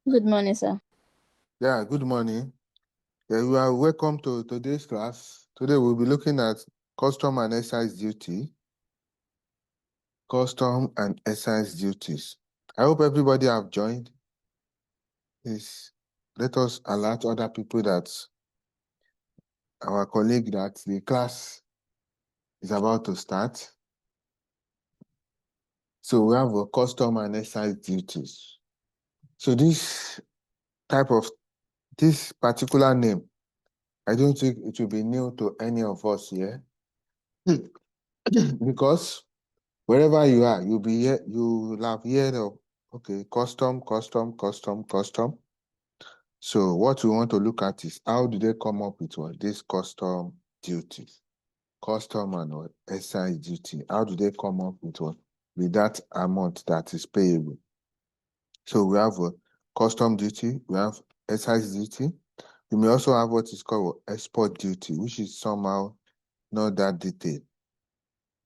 Good morning, sir. Yeah, good morning. You are welcome to today's class. Today we'll be looking at custom and excise duty. Custom and excise duties. I hope everybody have joined. Please let us alert other people that our colleague that the class is about to start. So we have a custom and excise duties. So this particular name, I don't think it will be new to any of us here. Because wherever you are, you'll have heard of, okay, custom. So what we want to look at is how do they come up with what? This custom duties. Custom and what? Excise duty. How do they come up with what? With that amount that is payable. So we have a custom duty, we have excise duty. We may also have what is called export duty, which is somehow not that detailed.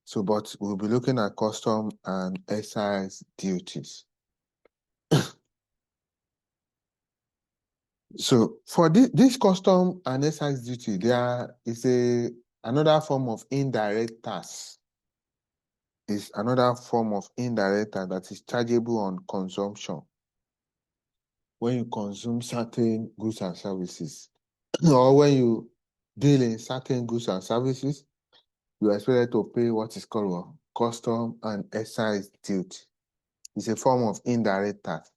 So, but we'll be looking at custom and excise duties. So for this custom and excise duty, there is another form of indirect tax. Is another form of indirect tax that is chargeable on consumption when you consume certain goods and services, or when you deal in certain goods and services, you are expected to pay what is called custom and excise duty. It's a form of indirect tax.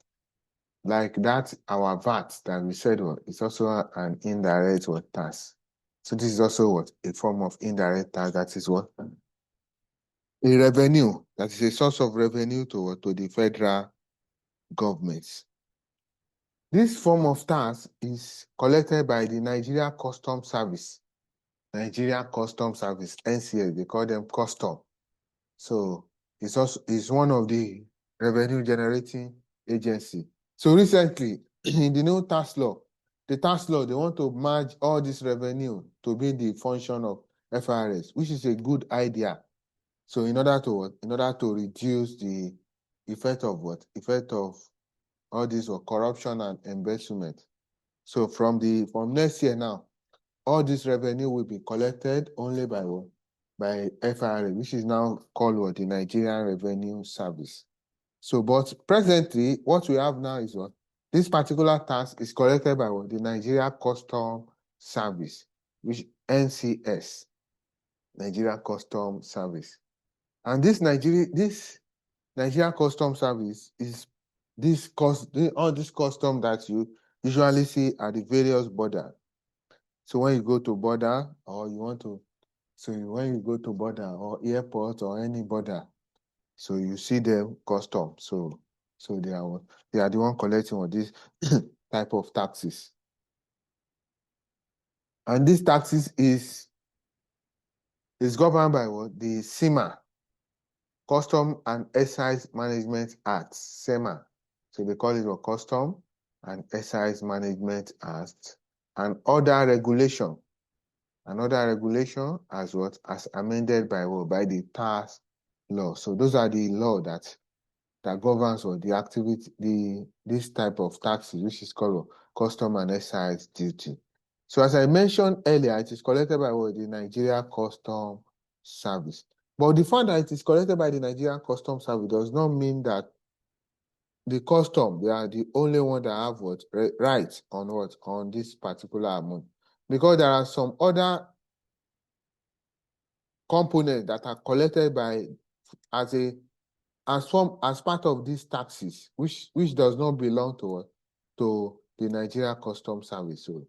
Like that, our VAT that we said is also an indirect tax. So this is also what? A form of indirect tax. That is what? A revenue. That is a source of revenue to the federal government. This form of tax is collected by the Nigeria Customs Service. Nigeria Customs Service, NCS, they call them custom. So it's one of the revenue generating agency. So recently, in the new tax law, they want to merge all this revenue to be the function of FRS, which is a good idea. So in order to reduce the effect of all this corruption and embezzlement. So from next year now, all this revenue will be collected only by what? By FRA, which is now called what? The Nigerian Revenue Service. So, but presently, what we have now is what? This particular tax is collected by what? The Nigeria Custom Service, which NCS, Nigeria Custom Service. And this Nigeria Custom Service is all this custom that you usually see at the various border. So when you go to border or when you go to border or airport or any border, so you see them custom. So they are the one collecting on this type of taxes. And this taxes is governed by what? The SEMA, Custom and Excise Management Act, SEMA. So they call it a Custom and Excise Management Act. And other regulation. Another regulation as what? As amended by what? By the tax law. So those are the law that governs what the activity, this type of taxes, which is called custom and excise duty. So as I mentioned earlier, it is collected by what? The Nigeria Custom Service. But the fact that it is collected by the Nigerian Custom Service does not mean that the custom, they are the only one that have what? Rights on what? On this particular amount. Because there are some other components that are collected by as part of these taxes, which does not belong to the Nigeria Customs Service. So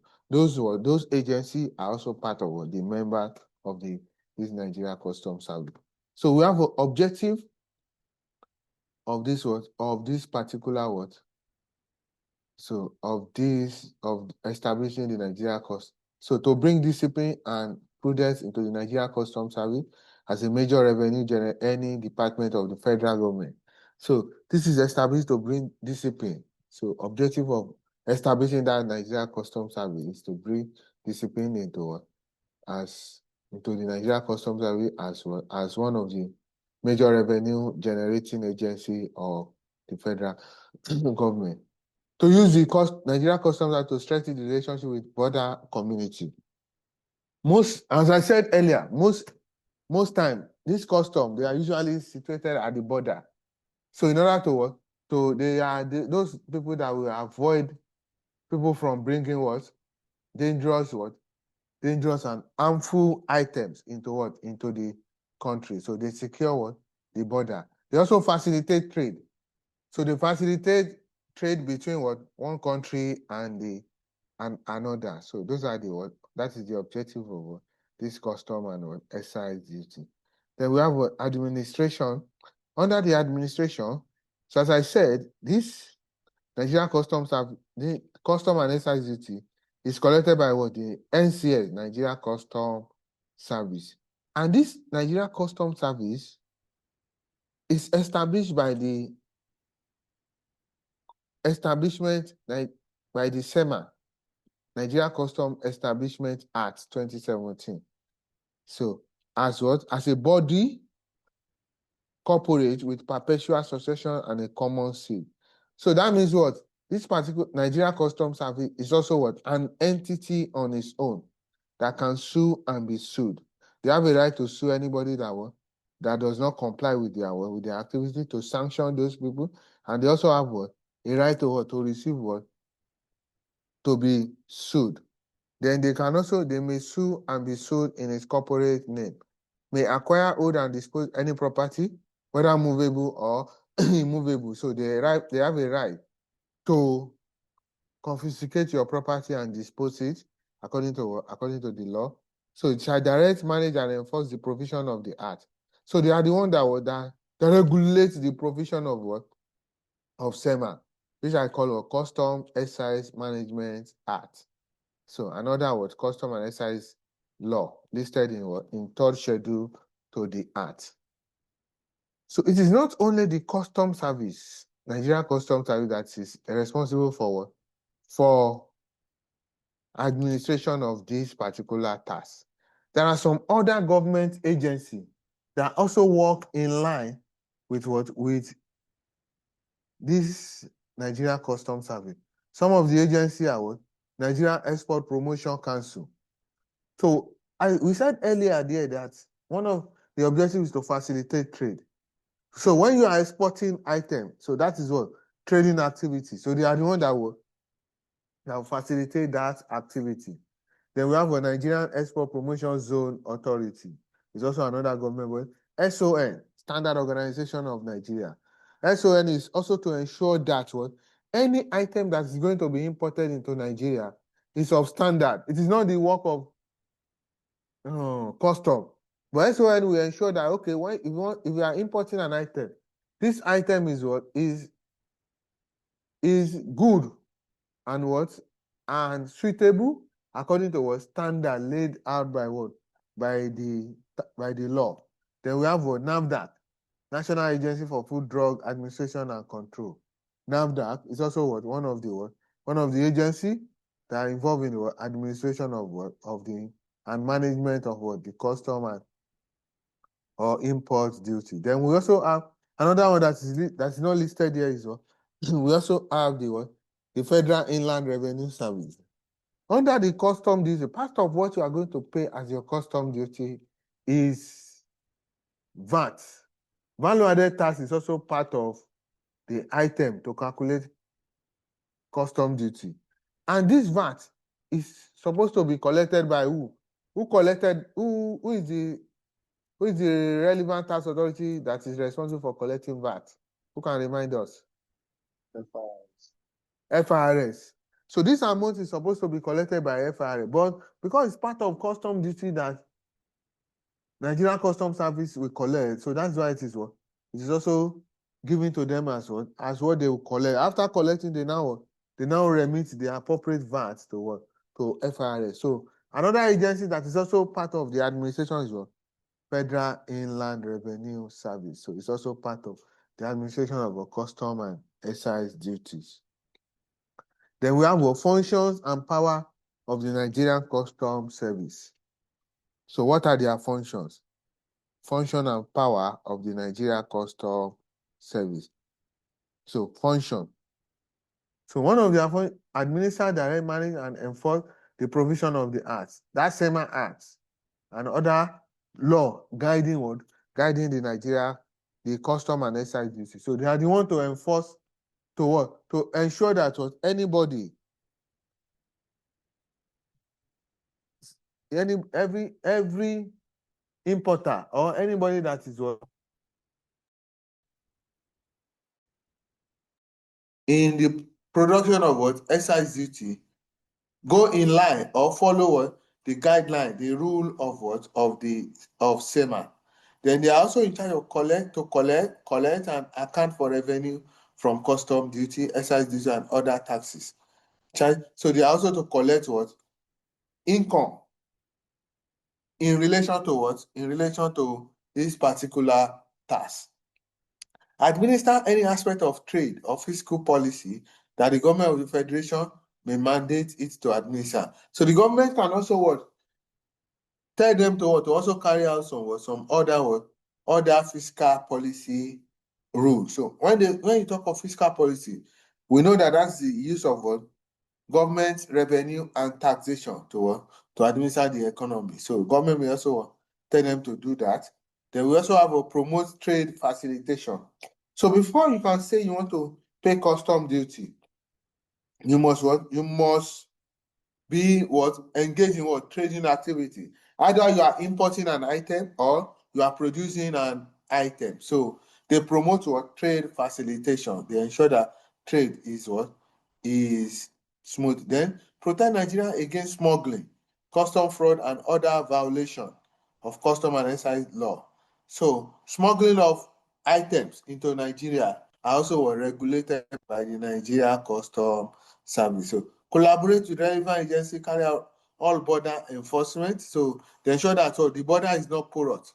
those agencies are also part of the members of this Nigeria Customs Service. So we have an objective of this particular of establishing the Nigeria Customs. So to bring discipline and prudence into the Nigeria Customs Service as a major revenue any department of the federal government. So this is established to bring discipline. So objective of establishing that Nigeria Customs Service is to bring discipline into the Nigeria Customs Service as one of the major revenue generating agency of the federal government. to use the Nigeria Customs Act to strengthen the relationship with border community. As I said earlier, most time, this custom, they are usually situated at the border. So in order to what? So they are those people that will avoid people from bringing what? Dangerous and harmful items into what? Into the country. So they secure what? The border. They also facilitate trade. So they facilitate trade between what? One country and another. So those are the what? That is the objective of what? This custom and what? excise duty. Then we have what? Administration. Under the administration, so as I said, this Nigeria Customs have the custom and excise duty is collected by what? The NCS, Nigeria Custom Service. And this Nigeria Custom Service is established by the establishment by the SEMA, Nigeria Custom Establishment Act 2017. So as what? As a body corporate with perpetual succession and a common seal. So that means what? This particular Nigeria Customs Service is also what? An entity on its own that can sue and be sued. They have a right to sue anybody that does not comply with their activity, to sanction those people, and they also have what? A right to what? To receive what? To be sued. Then they may sue and be sued in its corporate name, may acquire, hold, and dispose any property, whether movable or immovable. So they have a right to confiscate your property and dispose it according to the law. So it shall direct, manage, and enforce the provision of the act. So they are the one that regulates the provision of what? Of SEMA, which I call a Custom Excise Management Act. So another word, custom and excise law, listed in what? In third schedule to the act. So it is not only the custom service, Nigeria Custom Service, that is responsible for what? For administration of this particular task. There are some other government agencies that also work in line with what? With this Nigeria Custom Service. Some of the agencies are what? Nigeria Export Promotion Council. So we said earlier there that one of the objectives is to facilitate trade. So when you are exporting items, so that is what? Trading activity. So they are the one that will facilitate that activity. Then we have a Nigerian Export Promotion Zone Authority. It's also another government body. SON, Standard Organization of Nigeria. SON is also to ensure that what? Any item that is going to be imported into Nigeria is of standard. It is not the work of custom. But SON will ensure that, okay, if you are importing an item, this item is what? Is good and what? And suitable according to what? Standard laid out by what? By the law. Then we have what? NAFDAC, National Agency for Food, Drug Administration and Control. NAFDAC is also what? One of the agencies that are involved in the administration of what? Of the and management of what? The custom or import duty. Then we also have another one that is not listed here is what? We also have the Federal Inland Revenue Service. Under the custom duty, part of what you are going to pay as your custom duty is VAT. Value added tax is also part of the item to calculate custom duty. And this VAT is supposed to be collected by who? Who is the relevant tax authority that is responsible for collecting VAT? Who can remind us? FRS. So this amount is supposed to be collected by FRS, but because it's part of custom duty that Nigerian Customs Service will collect, so that's why it is what? It is also given to them as what they will collect. After collecting, they now remit the appropriate VAT to what? To FRS. So another agency that is also part of the administration is what? Federal Inland Revenue Service. So it's also part of the administration of custom and excise duties. Then we have what? Functions and power of the Nigerian Customs Service. So what are their functions? Function and power of the Nigerian Customs Service. So function. So one of the administer, direct, manage, and enforce the provision of the acts. That same acts and other law guiding what? Guiding the Nigeria, the custom and excise duty. So they are the one to enforce, to what? To ensure that what anybody, every importer or anybody that is what in the production of what excise duty go in line or follow what the guideline, the rule of what of SEMA. Then they are also in charge of collect and account for revenue from custom duty, excise duty, and other taxes. So they are also to collect what income in relation to what? In relation to this particular task. Administer any aspect of trade or fiscal policy that the government of the federation may mandate it to administer. So the government can also what? Tell them to what? To also carry out some other fiscal policy rules. So when you talk of fiscal policy, we know that that's the use of what? Government revenue and taxation to administer the economy. So government will also tell them to do that. Then we also have a promote trade facilitation. So before you can say you want to pay custom duty, you must what? You must be what? Engage in what? Trading activity. Either you are importing an item or you are producing an item. So they promote what? Trade facilitation. They ensure that trade is what? Is smooth. Then protect Nigeria against smuggling, custom fraud, and other violation of custom and excise law. So smuggling of items into Nigeria are also regulated by the Nigeria Custom Service. So collaborate with relevant agency, carry out all border enforcement. So they ensure that the border is not porous.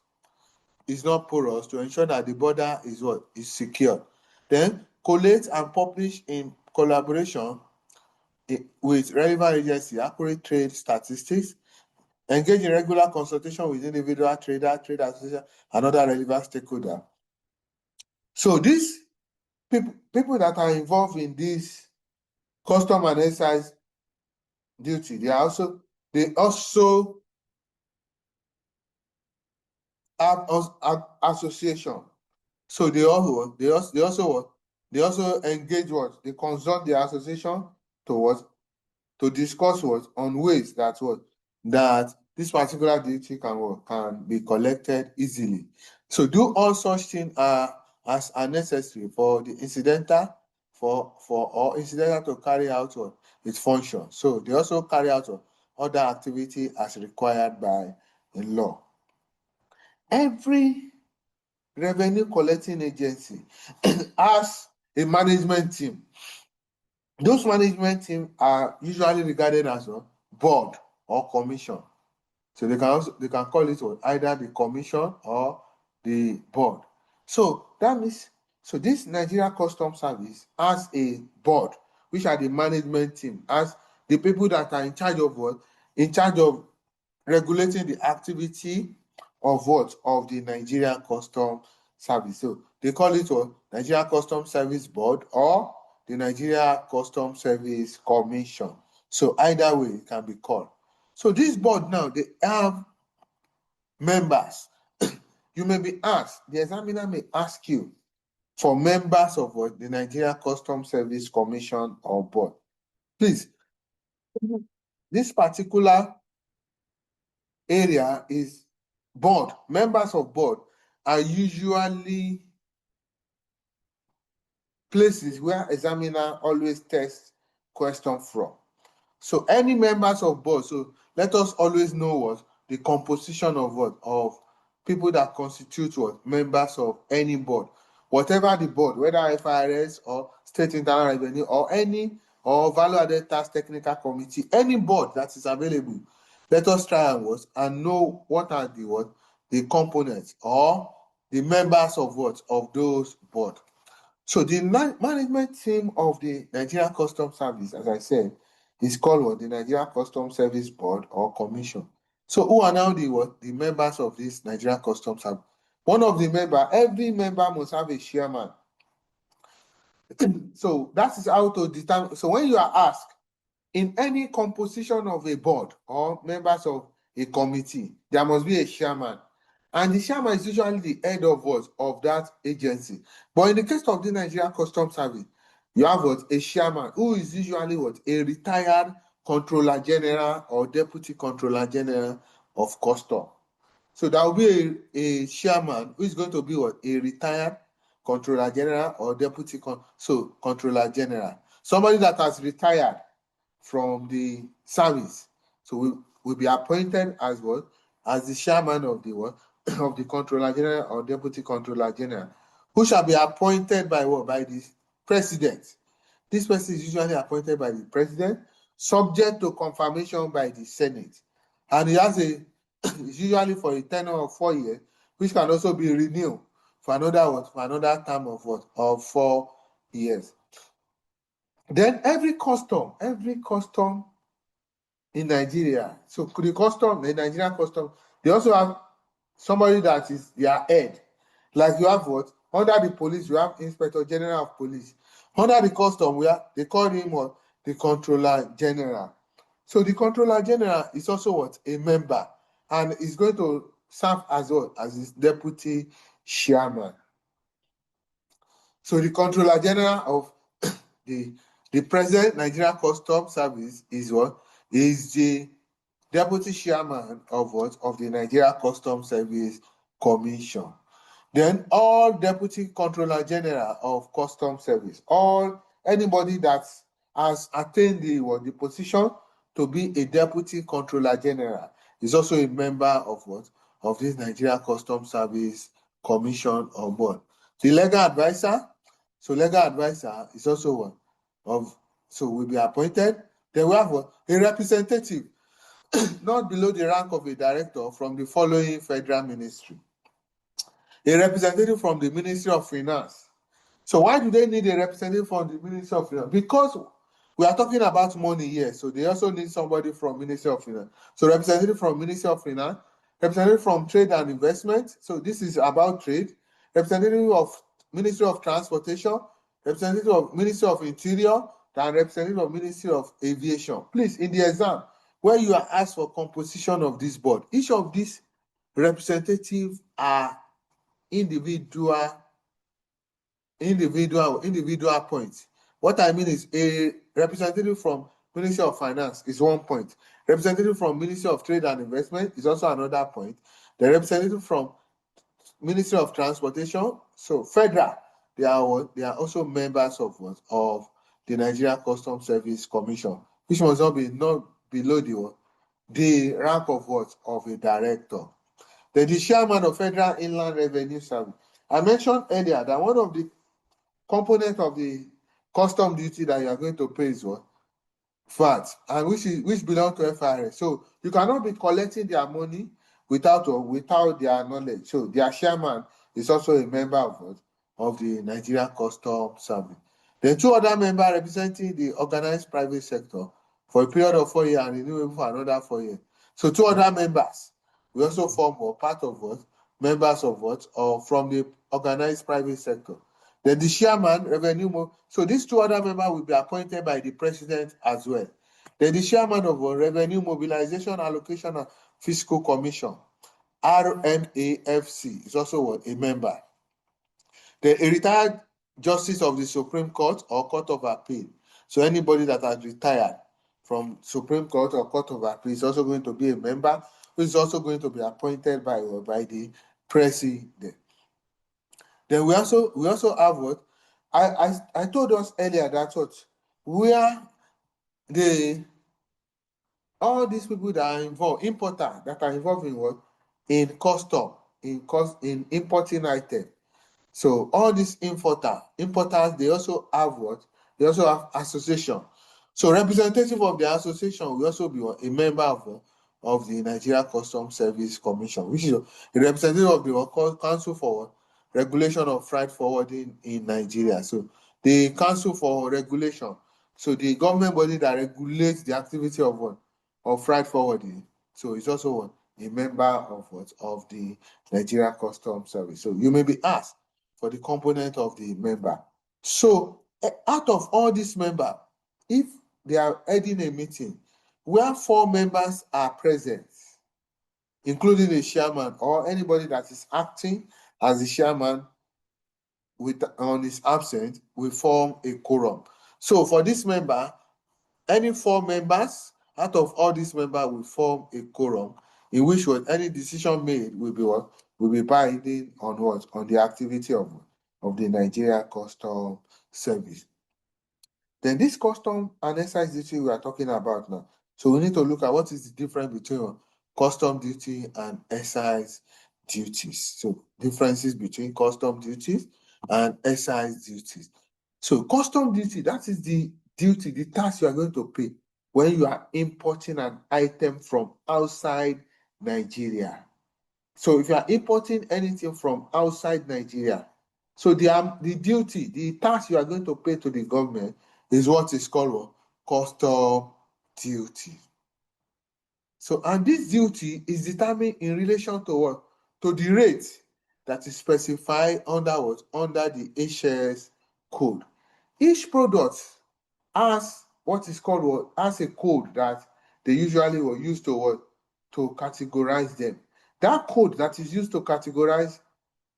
It's not porous to ensure that the border is what? Is secure. Then collate and publish in collaboration with relevant agency accurate trade statistics. Engage in regular consultation with individual trader, trade association, and other relevant stakeholders. So these people that are involved in this custom and excise duty, they also have association. So they also engage what? They consult the association to discuss on ways that this particular duty can be collected easily. So do all such things as are necessary for the incidental or incidental to carry out its function. So they also carry out other activity as required by the law. Every revenue collecting agency has a management team. Those management teams are usually regarded as a board or commission. So they can call it either the commission or the board. So that means this Nigeria Customs Service has a board, which are the management team, as the people that are in charge of in charge of regulating the activity of of the Nigerian Customs Service. So they call it Nigeria Customs Service Board or the Nigeria Customs Service Commission. So either way it can be called. So this board now, they have members. You may be asked, the examiner may ask you for members of the Nigeria Customs Service Commission or board. Please, this particular area is board. Members of board are usually places where examiner always tests question from. So any members of board, so let us always know the composition of people that constitute members of any board. Whatever the board, whether FIRS or State Internal Revenue or Value Added Tax Technical Committee, any board that is available, let us try and know what are the components or the members of those board. So the management team of the Nigeria Customs Service, as I said, is called the Nigeria Customs Service Board or Commission. So who are now the members of this Nigeria Customs Service? One of the members, every member must have a chairman. So that is how to determine. So when you are asked, in any composition of a board or members of a committee, there must be a chairman. And the chairman is usually the head of what? Of that agency. But in the case of the Nigerian Customs Service, you have what? A chairman who is usually what? A retired controller general or deputy controller general of custom. So there will be a chairman who is going to be what? A retired controller general or deputy controller general. Somebody that has retired from the service. So we will be appointed as what? As the chairman of the what? Of the controller general or deputy controller general, who shall be appointed by what? By the president. This person is usually appointed by the president, subject to confirmation by the Senate. And he has a, it's usually for a tenure of 4 years, which can also be renewed for another what? For another term of what? Of 4 years. Then every custom in Nigeria, so the Nigerian custom, they also have somebody that is their head. Like you have what? Under the police, you have Inspector General of Police. Under the custom, they call him what? The Controller General. So the Controller General is also what? A member, and is going to serve as what? As his deputy chairman. So the Controller General of the present Nigerian Customs Service is what? Is the deputy chairman of what? Of the Nigeria Customs Service Commission. Then all deputy controller general of Customs Service, anybody that has attained the position to be a deputy controller general is also a member of what? Of this Nigeria Customs Service Commission on board. The legal advisor, is also one of, so will be appointed. Then we have what? A representative, not below the rank of a director, from the following federal ministry. A representative from the Ministry of Finance. So why do they need a representative from the Ministry of Finance? Because we are talking about money here, so they also need somebody from Ministry of Finance. So representative from Ministry of Finance, representative from Trade and Investment, so this is about trade, representative of Ministry of Transportation, representative of Ministry of Interior, and representative of Ministry of Aviation. Please, in the exam, where you are asked for composition of this board, each of these representatives are individual points. What I mean is a representative from Ministry of Finance is 1 point. Representative from Ministry of Trade and Investment is also another point. The representative from Ministry of Transportation, so federal, they are also members of what? Of the Nigeria Customs Service Commission, which must not be below the rank of what? Of a director. Then the chairman of Federal Inland Revenue Service. I mentioned earlier that one of the components of the custom duty that you are going to pay is what? VAT, and which belongs to FRS. So you cannot be collecting their money without their knowledge. So their chairman is also a member of the Nigerian Customs Service. Then 2 other members representing the organized private sector for a period of 4 years and renewable for another 4 years. So 2 other members we also form part of what? Members of what? Or from the organized private sector. Then the chairman, revenue. So these 2 other members will be appointed by the president as well. Then the chairman of Revenue Mobilization, Allocation and Fiscal Commission, RMAFC, is also what? A member. Then a retired justice of the Supreme Court or Court of Appeal. So anybody that has retired from Supreme Court or Court of Appeal is also going to be a member, who is also going to be appointed by the president. Then we also have what? I told us earlier that what? Where all these people that are involved, importers that are involved in what? In custom, in importing items. So all these importers, they also have what? They also have association. So representative of the association will also be a member of the Nigeria Customs Service Commission, which is a representative of the Council for Regulation of Freight Forwarding in Nigeria. So the Council for Regulation, so the government body that regulates the activity of freight forwarding. So it's also a member of the Nigeria Customs Service. So you may be asked for the component of the member. So out of all these members, if they are heading a meeting where 4 members are present, including a chairman or anybody that is acting as the chairman on his absence, we form a quorum. So for this member, any 4 members out of all these members will form a quorum, in which any decision made will be what? Will be binding on what? On the activity of the Nigeria Custom Service. Then this custom and excise duty we are talking about now. So we need to look at what is the difference between custom duty and excise duties. So differences between custom duties and excise duties. So custom duty, that is the duty, the tax you are going to pay when you are importing an item from outside Nigeria. So if you are importing anything from outside Nigeria, so the duty, the tax you are going to pay to the government is what is called custom duty. So, and this duty is determined in relation to what? To the rate that is specified under what? Under the HS code. Each product has what is called what? Has a code that they usually will use to what? To categorize them. That code that is used to categorize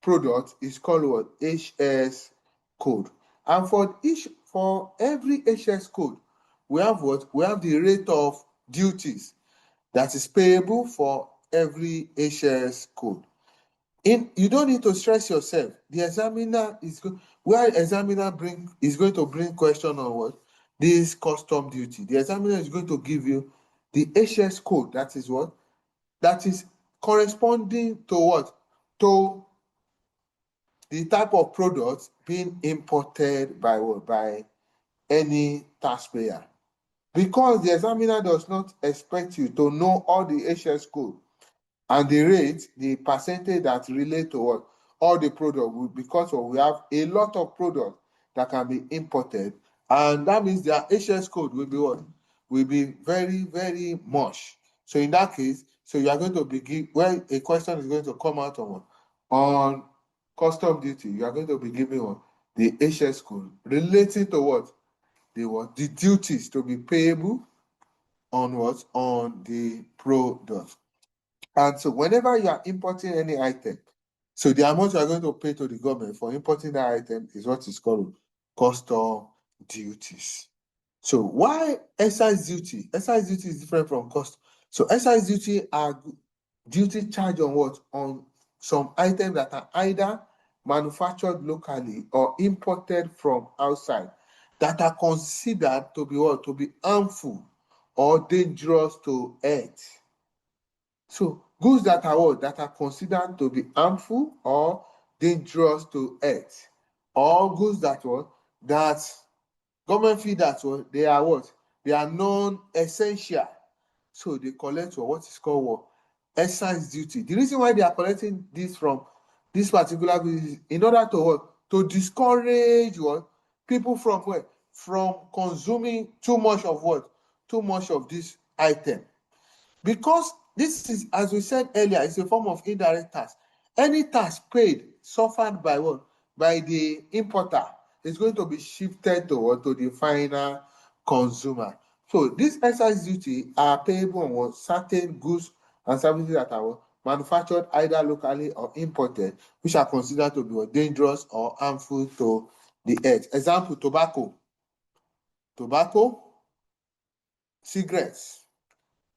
product is called what? HS code. And for every HS code, we have what? We have the rate of duties that is payable for every HS code. You don't need to stress yourself. The examiner is going to bring question on what? This custom duty. The examiner is going to give you the HS code. That is what? That is corresponding to what? To the type of product being imported by what? By any taxpayer. Because the examiner does not expect you to know all the HS code and the rate, the percentage that relate to what? All the product, because we have a lot of products that can be imported, and that means their HS code will be what? Will be very, very much. So in that case, so you are going to begin, when a question is going to come out on custom duty, you are going to be given what? The HS code relating to what? The duties to be payable on what? On the product. And so whenever you are importing any item, so the amount you are going to pay to the government for importing that item is what is called custom duties. So why excise duty? Excise duty is different from custom. So excise duty are duty charged on what? On some items that are either manufactured locally or imported from outside that are considered to be what? To be harmful or dangerous to health. So goods that are what? That are considered to be harmful or dangerous to health, or goods that what? That government feel that what? They are what? They are non-essential. So they collect what is called what? Excise duty. The reason why they are collecting this from this particular goods is in order to what? To discourage what? People from where? From consuming too much of what? Too much of this item. Because this is, as we said earlier, it's a form of indirect tax. Any tax paid, suffered by what? By the importer is going to be shifted to what? To the final consumer. So these excise duty are payable on what? Certain goods and services that are manufactured either locally or imported, which are considered to be what? Dangerous or harmful to the earth. Example, tobacco, cigarettes.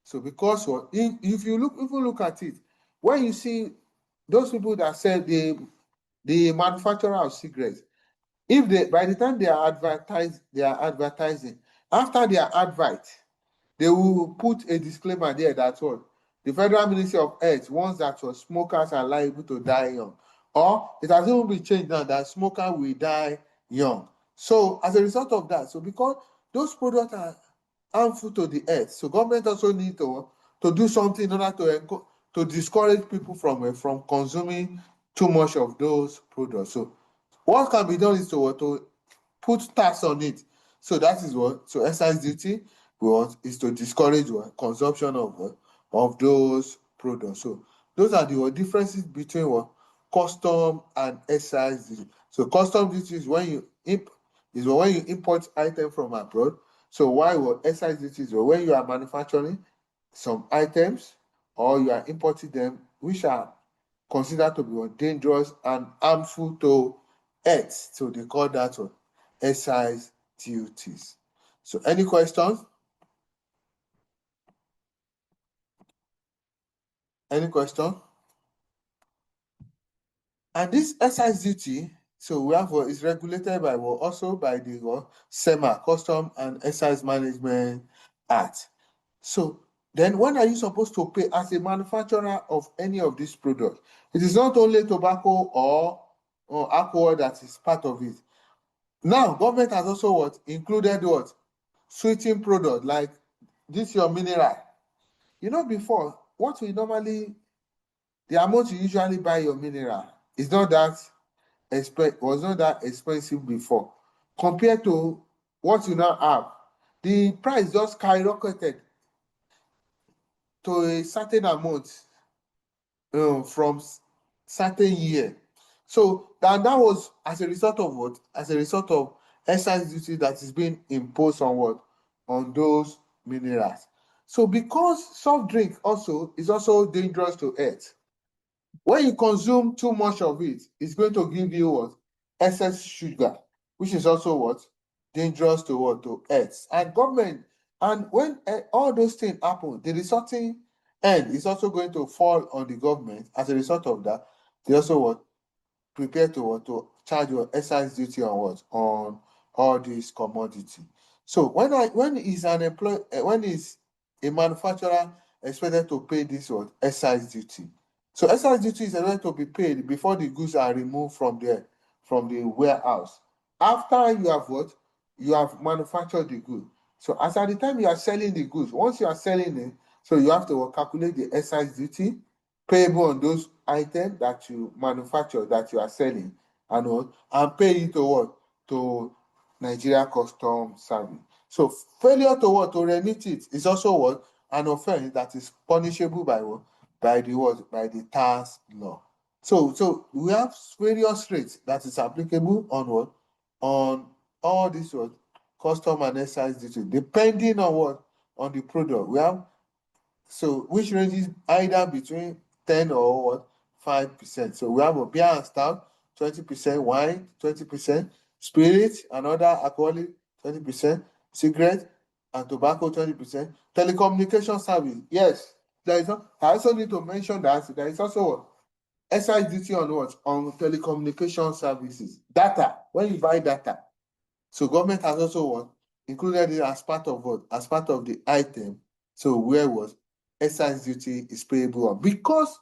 So because what? If you look at it, when you see those people that sell the manufacturer of cigarettes, if they by the time they are advertising, after their advert, they will put a disclaimer there that what? The Federal Ministry of Health warns that what smokers are liable to die young. Or it has even been changed now that smoker will die young. So as a result of that, so because those products are harmful to the earth, so government also need to do something in order to discourage people from consuming too much of those products. So what can be done is to put tax on it. So that is what. So excise duty is to discourage consumption of those products. So those are the differences between custom and excise duty. So custom duty is when you is when you import items from abroad. So why will excise duty is when you are manufacturing some items or you are importing them which are considered to be dangerous and harmful to earth. So they call that one excise duties. So any questions? Any question? And this excise duty, so we have is regulated by also by the SEMA, Custom and Excise Management Act. So then when are you supposed to pay as a manufacturer of any of these products? It is not only tobacco or alcohol that is part of it. Now, government has also included sweetening product like this your mineral. Before, what we normally, the amount you usually buy your mineral is not that was not that expensive before compared to what you now have. The price just skyrocketed to a certain amount from certain year. So that was as a result of what? As a result of excise duty that is being imposed on what? On those minerals. So because soft drink also is also dangerous to health. When you consume too much of it, it's going to give you what? Excess sugar, which is also what? Dangerous to what? To health. And government, and when all those things happen, the resulting end is also going to fall on the government. As a result of that, they also what? Prepare to what? To charge your excise duty on what? On all these commodity. So when is an employee, when is a manufacturer expected to pay this what? Excise duty? So excise duty is expected to be paid before the goods are removed from the warehouse. After you have what? You have manufactured the good. So as at the time you are selling the goods, once you are selling it, so you have to calculate the excise duty payable on those items that you manufacture that you are selling and pay it to what? To Nigeria Customs Service. So failure to what? To remit it is also what? An offense that is punishable by what? By the what? By the tax law. So we have various rates that is applicable on what? On all these what? Custom and excise duty, depending on what? On the product. We have which ranges either between 10 or what? 5%. So we have a beer and stout, 20%, wine, 20%, spirit and other alcoholic, 20%, cigarette and tobacco, 20%, telecommunication service. Yes, there is I also need to mention that there is also what? Excise duty on what? On telecommunication services. Data. When you buy data. So government has also what? Included it as part of what? As part of the item. So where was excise duty is payable on? Because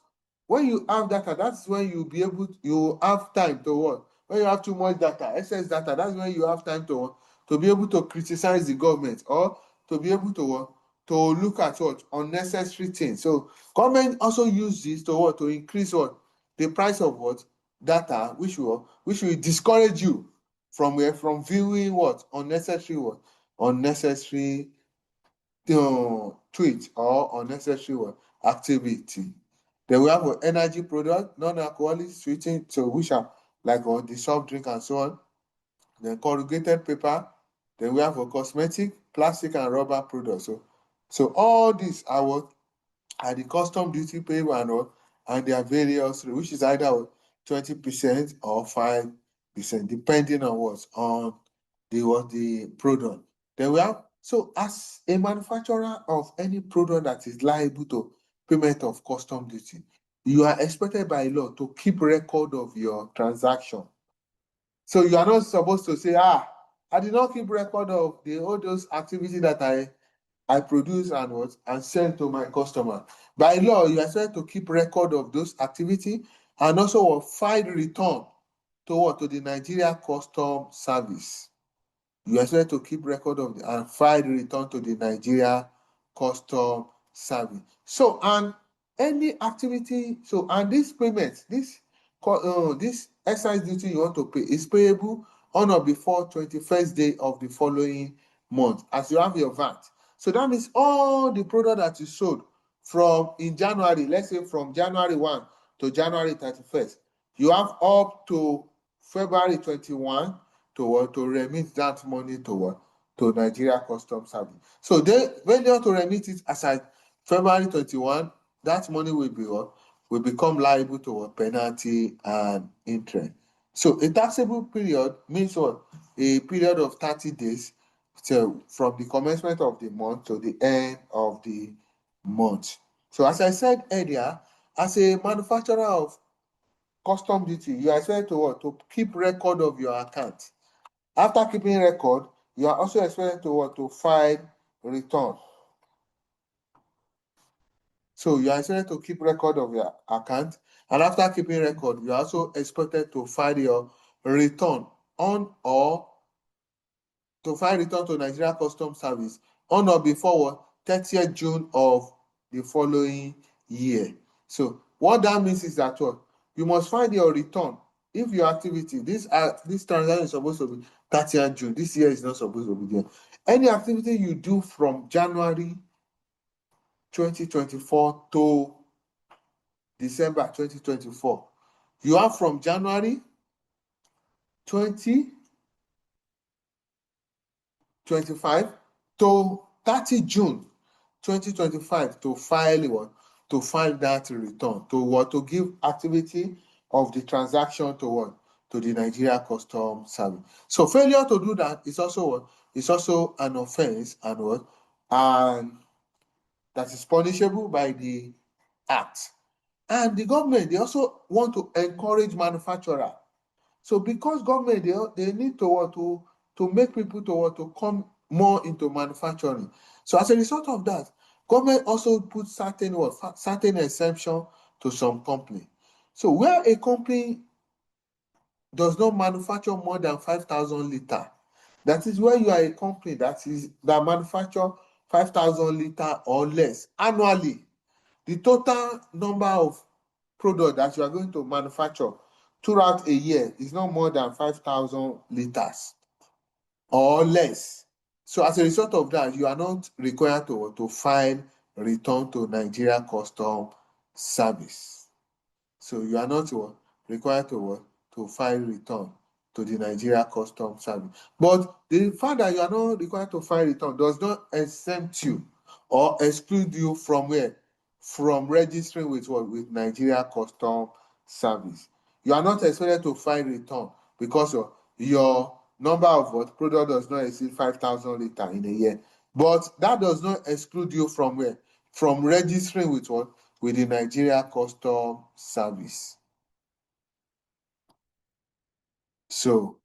when you have data, that's when you have time to what? When you have too much data, excess data, that's when you have time to be able to criticize the government or to be able to what? To look at what? Unnecessary things. So government also use this to what? To increase what? The price of what? Data, which will discourage you from where? From viewing what? Unnecessary tweet or unnecessary what? Activity. Then we have an energy product, non-alcoholic sweetening, so which are like the soft drink and so on. Then corrugated paper. Then we have a cosmetic, plastic and rubber products. So all these are what? Are the custom duty payable and their various, which is either 20% or 5%, depending on on the product. Then we have, so as a manufacturer of any product that is liable to payment of custom duty, you are expected by law to keep record of your transaction. So you are not supposed to say, I did not keep record of all those activities that I produce and send to my customer. By law, you are expected to keep record of those activity and also file return to the Nigeria Custom Service. You are expected to keep record of and file return to the Nigeria Custom Service. So and any activity, and this payment, this excise duty you want to pay is payable on or before 21st day of the following month, as you have your VAT. So that means all the product that you sold from in January, let's say from January 1 to January 31st, you have up to February 21 to remit that money to what? To Nigeria Customs Service. So they failure to remit it as at February 21, that money will be what? Will become liable to what? Penalty and interest. So a taxable period means what? A period of 30 days, so from the commencement of the month to the end of the month. So as I said earlier, as a manufacturer of custom duty, you are expected to what? To keep record of your account. After keeping record, you are also expected to what? To file return. So you are expected to keep record of your account, and after keeping record, you are also expected to file your return on or to file return to Nigeria Customs Service on or before 30th June of the following year. So what that means is that what? You must file your return if your activity, this transaction is supposed to be 30th June. This year is not supposed to be there. Any activity you do from January 2024 to December 2024, you have from January 2025 to 30 June 2025 to file what? To file that return. To what? To give activity of the transaction to what? To the Nigeria Customs Service. So failure to do that is also what? Is also an offense and what? And that is punishable by the act. And the government, they also want to encourage manufacturer. So because government, they need to make people to come more into manufacturing. So as a result of that, government also put certain exemption to some company. So where a company does not manufacture more than 5,000 liter, that is where you are a company that manufacture 5,000 liter or less annually, the total number of product that you are going to manufacture throughout a year is not more than 5,000 liters or less. So as a result of that, you are not required to file return to Nigeria Customs Service. So you are not required to file return to the Nigeria Customs Service. But the fact that you are not required to file return does not exempt you or exclude you from where? From registering with what? With Nigeria Customs Service. You are not expected to file return because of your number of what product does not exceed 5,000 liter in a year. But that does not exclude you from where? From registering with what? With the Nigeria Customs Service. So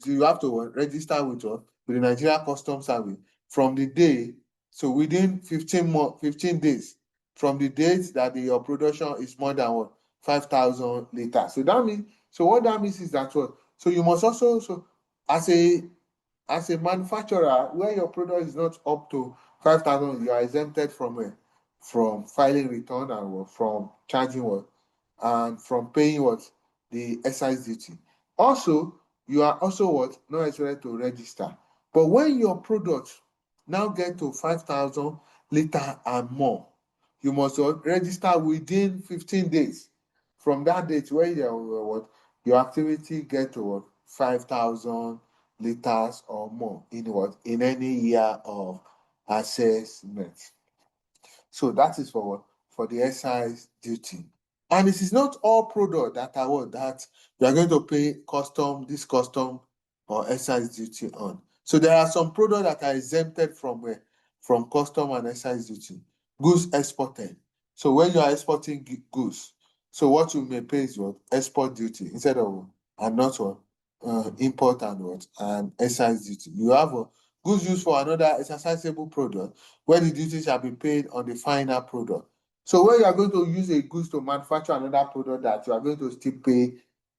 you have to register with what? With the Nigeria Customs Service from the day, so within 15 days from the date that your production is more than what? 5,000 liters. So that means, so what that means is that what? So you must also, so as a manufacturer, where your product is not up to 5,000, you are exempted from where? From filing return and what? From charging what? And from paying what? The excise duty. Also, you are also what? Not expected to register. But when your product now get to 5,000 liter and more, you must register within 15 days from that date where your activity get to what? 5,000 liters or more in what? In any year of assessment. So that is for what? For the excise duty. And it is not all products that are what? That you are going to pay custom or excise duty on. So there are some products that are exempted from where? From custom and excise duty. Goods exported. So when you are exporting goods, so what you may pay is what? Export duty instead of and not what? Import and what? And excise duty. You have goods used for another exercisable product where the duty shall be paid on the final product. So when you are going to use a goods to manufacture another product that you are going to still pay,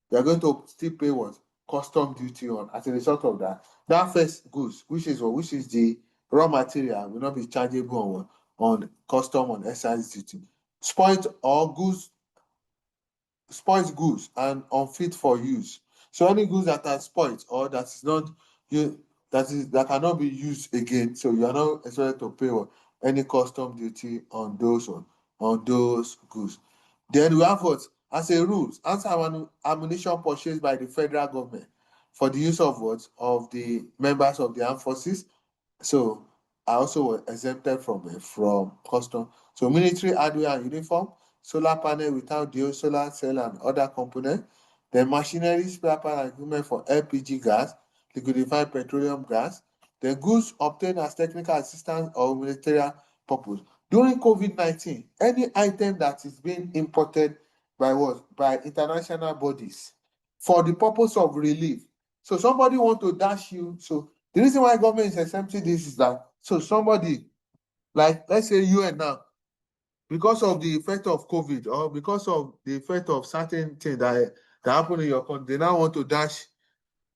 you are going to still pay what? Custom duty on. As a result of that, that first goods, which is what? Which is the raw material, will not be chargeable on custom on excise duty. Spoiled goods and unfit for use. So any goods that are spoiled or that is not you that cannot be used again, so you are not expected to pay any custom duty on those goods. Then we have what? As a rule, ammunition purchased by the federal government for the use of what? Of the members of the armed forces. So I also was exempted from custom. So military hardware and uniform, solar panel without dual solar cell and other components, then machinery, spare part and equipment for LPG gas, liquefied petroleum gas, then goods obtained as technical assistance or military purpose. During COVID-19, any item that is being imported by what? By international bodies for the purpose of relief. So somebody want to dash you. So the reason why government is exempting this is that so somebody, like let's say UN now, because of the effect of COVID or because of the effect of certain things that happen in your country, they now want to dash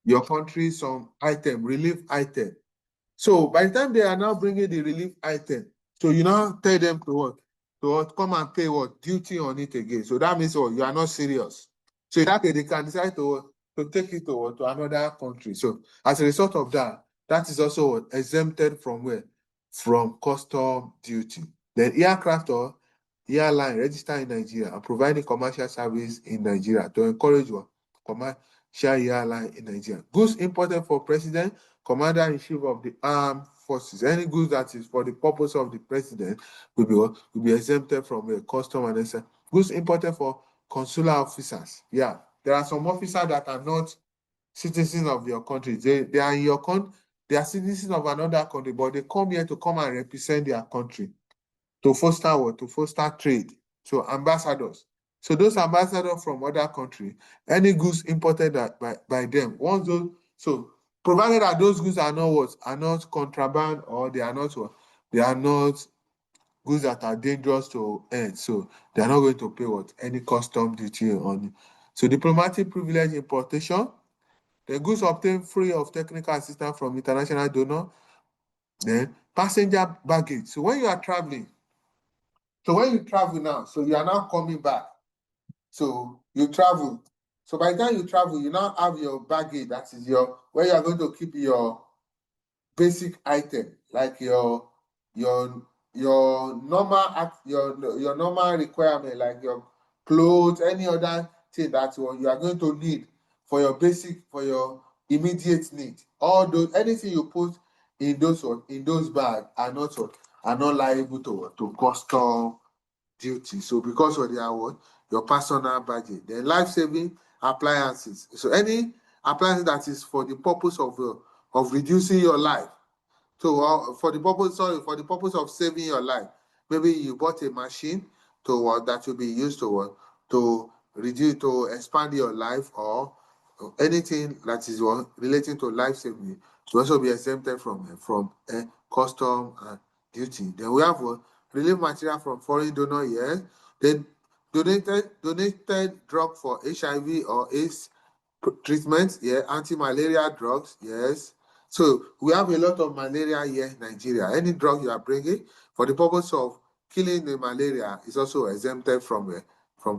your country some item, relief item. So by the time they are now bringing the relief item, so you now tell them to what? To what? Come and pay what? Duty on it again. So that means what? You are not serious. So in that case, they can decide to take it to another country. So as a result of that, that is also exempted from where? From custom duty. Then aircraft or airline registered in Nigeria and providing commercial service in Nigeria to encourage what? Commercial airline in Nigeria. Goods imported for president, commander-in-chief of the armed forces. Any goods that is for the purpose of the president will be exempted from a custom and excise. Goods imported for consular officers. Yeah, there are some officers that are not citizens of your country. They are in your country. They are citizens of another country, but they come here to come and represent their country to foster what? To foster trade. So ambassadors. So those ambassadors from other country, any goods imported by them, once those, so provided that those goods are not what? Are not contraband or they are not what? They are not goods that are dangerous to earn. So they are not going to pay what? Any custom duty on it. So diplomatic privilege importation, the goods obtained free of technical assistance from international donor, then passenger baggage. So when you are traveling, so when you travel now, so you are now coming back. So you travel. So by the time you travel, you now have your baggage. That is where you are going to keep your basic item, like your normal requirement, like your clothes, any other thing that you are going to need for your immediate need. All those anything you put in those bags are not liable to custom duty. So because of your personal budget, then life-saving appliances. So any appliance that is for the purpose of reducing your life. So for the purpose of saving your life. Maybe you bought a machine that will be used to reduce to expand your life or anything that is relating to life saving to also be exempted from custom duty. Then we have relief material from foreign donor, yes. Then donated drug for HIV or AIDS treatment, yeah. Anti-malaria drugs, yes. So we have a lot of malaria here in Nigeria. Any drug you are bringing for the purpose of killing the malaria is also exempted from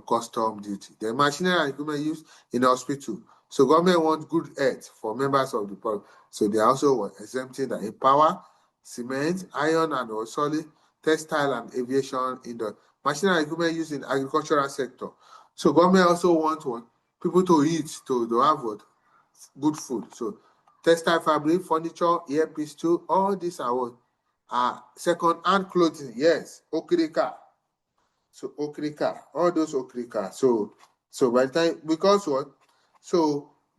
custom duty. The machinery and equipment used in the hospital. So government wants good health for members of the public. So they also exempted in power, cement, iron and solid, textile and aviation in the machinery and equipment used in agricultural sector. So government also wants people to eat, to have good food. So textile fabric, furniture, earpiece too, all these are second-hand clothing. Yes, okrika. So okrika, all those okrika. So by the time, because what?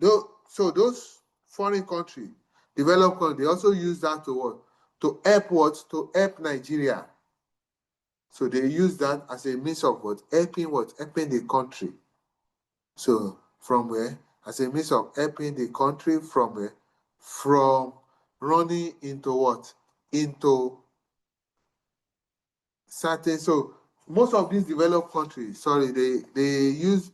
Those foreign country, developed country, they also use that to what? To help what? To help Nigeria. So they use that as a means of what? Helping what? Helping the country. So from where? As a means of helping the country from where? From running into what? Into certain. So most of these developed countries, sorry, they use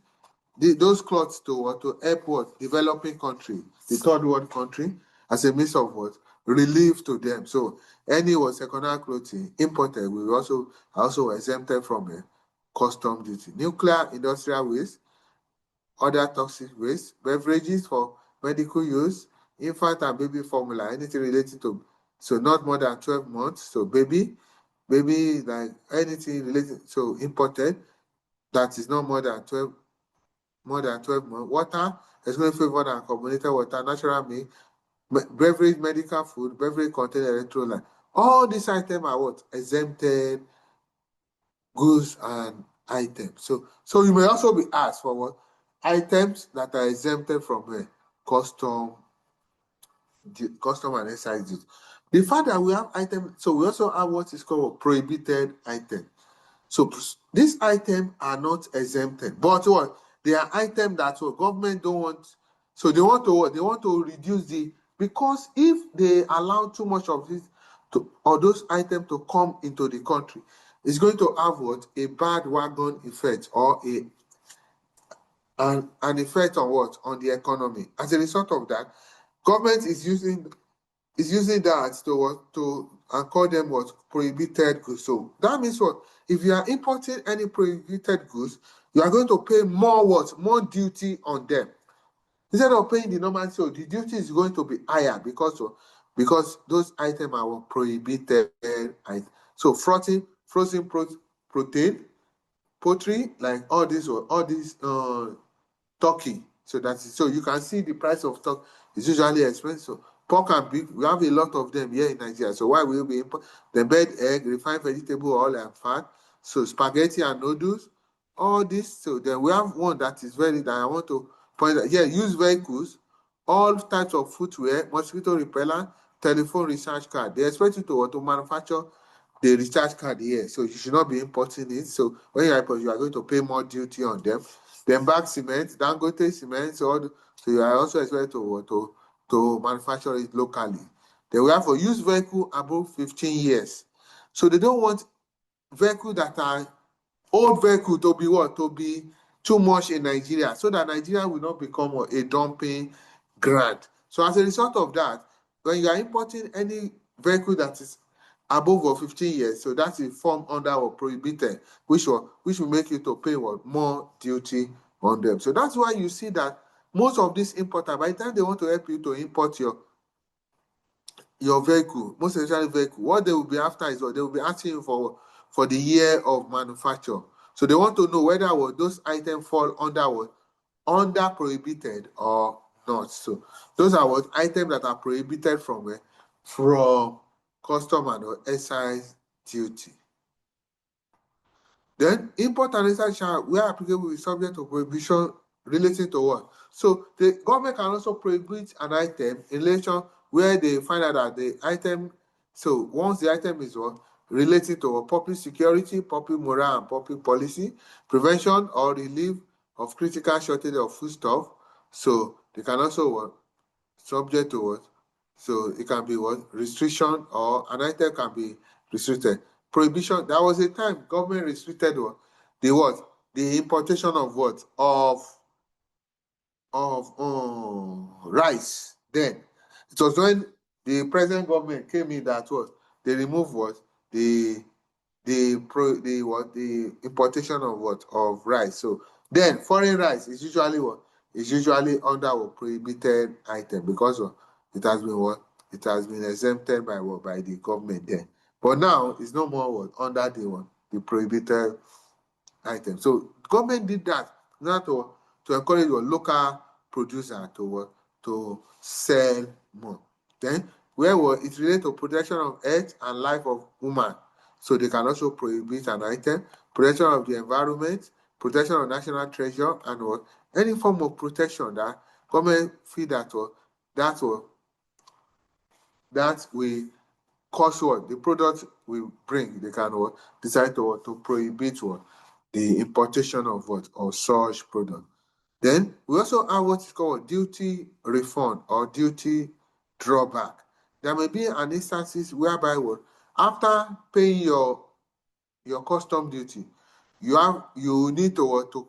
those cloths to help what? Developing country, the third world country, as a means of what? Relief to them. So any secondary clothing imported will also exempted from a custom duty. Nuclear industrial waste, other toxic waste, beverages for medical use, infant and baby formula, anything related to, so not more than 12 months. So baby, like anything related, so imported, that is not more than 12 more than 12 months. Water, excluding flavored and carbonated water, natural milk, beverage, medical food, beverage containing electrolyte. All these items are what? Exempted goods and items. So you may also be asked for what? Items that are exempted from custom and excise duty. The fact that we have items, so we also have what is called a prohibited item. So these items are not exempted, but what? They are items that what government don't want. So they want to what? They want to reduce because if they allow too much of this or those items to come into the country, it's going to have what? A bad wagon effect or an effect on what? On the economy. As a result of that, government is using that to and call them what? Prohibited goods. So that means what? If you are importing any prohibited goods, you are going to pay more what? More duty on them. Instead of paying the normal, so the duty is going to be higher because those items are prohibited. So frozen protein, poultry, like all these turkey. So you can see the price of turkey is usually expensive. So pork and beef, we have a lot of them here in Nigeria. So why will be the bird egg, refined vegetable oil and fat, so spaghetti and noodles, all this. So then we have one that is that I want to point out. Yeah, used vehicles, all types of footwear, mosquito repellent, telephone recharge card. They expect you to manufacture the recharge card here. So you should not be importing it. So when you import, you are going to pay more duty on them. Then bag cement, Dangote cement, so you are also expected to manufacture it locally. Then we have a used vehicle above 15 years. So they don't want vehicles that are old vehicle to be what? To be too much in Nigeria, so that Nigeria will not become a dumping ground. So as a result of that, when you are importing any vehicle that is above 15 years, so that is form under or prohibited, which will make you to pay more duty on them. So that's why you see that most of these importers, by the time they want to help you to import your vehicle, most especially vehicle, what they will be after is what they will be asking you for the year of manufacture. So they want to know whether those items fall under prohibited or not. So those are items that are prohibited from custom and excise duty. Then import and excise shall, where applicable, is subject to prohibition relating to what? So the government can also prohibit an item in relation where they find out that the item, so once the item is related to public security, public morale, and public policy, prevention or relief of critical shortage of foodstuff, so they can also subject to what? So it can be restriction, or an item can be restricted. Prohibition. There was a time government restricted the importation of rice. Then it was when the present government came in that they removed the importation of rice. So then foreign rice is usually under a prohibited item because it has been exempted by the government then. But now it's no more under the prohibited item. So government did that not to encourage your local producer to sell more. Then where it relates to protection of health and life of woman. So they can also prohibit an item, protection of the environment, protection of national treasure, and any form of protection that government feel that will cause the product will bring. They can decide to prohibit the importation of such product. Then we also have what is called duty refund or duty drawback. There may be an instances whereby after paying your custom duty, you need to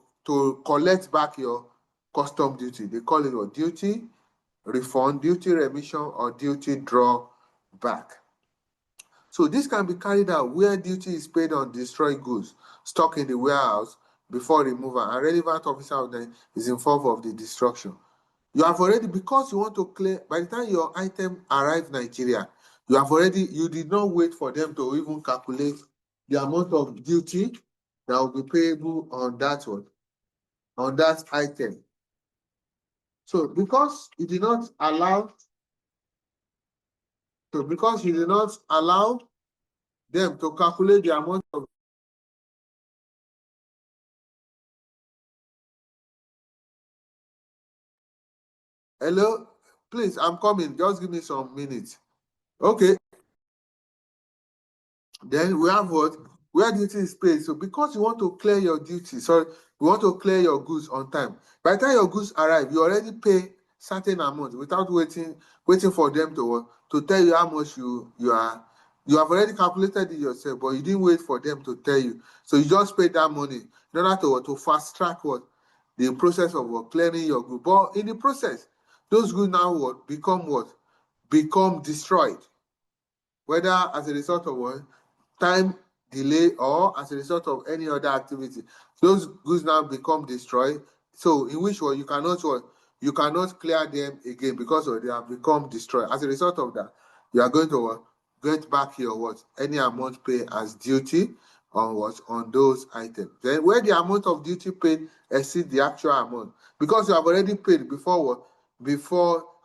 collect back your custom duty. They call it duty refund, duty remission, or duty drawback. So this can be carried out where duty is paid on destroyed goods stocked in the warehouse before removal, and relevant officer then is involved of the destruction. You have already, because you want to clear, by the time your item arrives Nigeria, you did not wait for them to even calculate the amount of duty that will be payable on that one. on that item. So because you did not allow them to calculate the amount of hello, please, I'm coming. Just give me some minutes. Okay. Then we have what? Where duty is paid. So because you want to clear your duty, sorry, you want to clear your goods on time. By the time your goods arrive, you already pay certain amount without waiting for them to tell you how much you are. You have already calculated it yourself, but you didn't wait for them to tell you. So you just paid that money in order to fast track what? The process of what? Clearing your goods. But in the process, those goods now what? Become destroyed. Whether as a result of what? Time delay or as a result of any other activity. Those goods now become destroyed. So in which one you cannot clear them again because they have become destroyed. As a result of that, you are going to get back your any amount paid as duty on those items. Then where the amount of duty paid exceeds the actual amount, because you have already paid before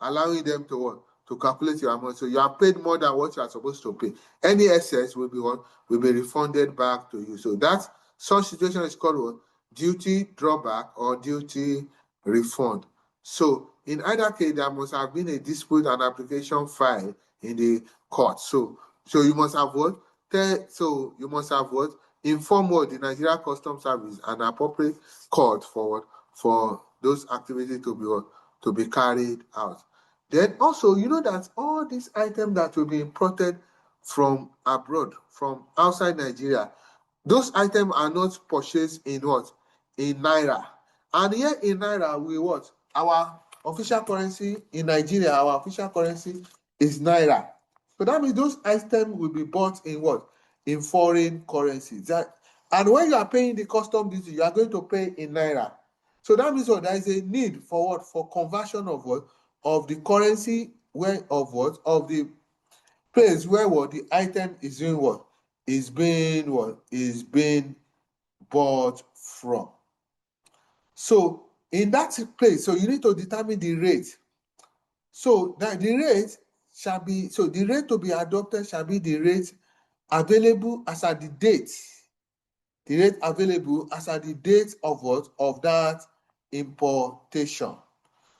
allowing them to calculate your amount. So you have paid more than what you are supposed to pay. Any excess will be refunded back to you. So that such situation is called duty drawback or duty refund. So in either case, there must have been a dispute and application filed in the court. So you must have inform the Nigeria Customs Service and appropriate court for those activities to be carried out. Then also, you know that all these items that will be imported from abroad, from outside Nigeria, those items are not purchased in in naira. And here in naira, our official currency in Nigeria, our official currency is naira. So that means those items will be bought in in foreign currencies. And when you are paying the custom duty, you are going to pay in naira. So that means there is a need for for conversion of of the currency of the place where the item is doing is being bought from. So in that place, so you need to determine the rate. So that the rate the rate to be adopted shall be the rate available as at the date. The rate available as at the date of of that importation.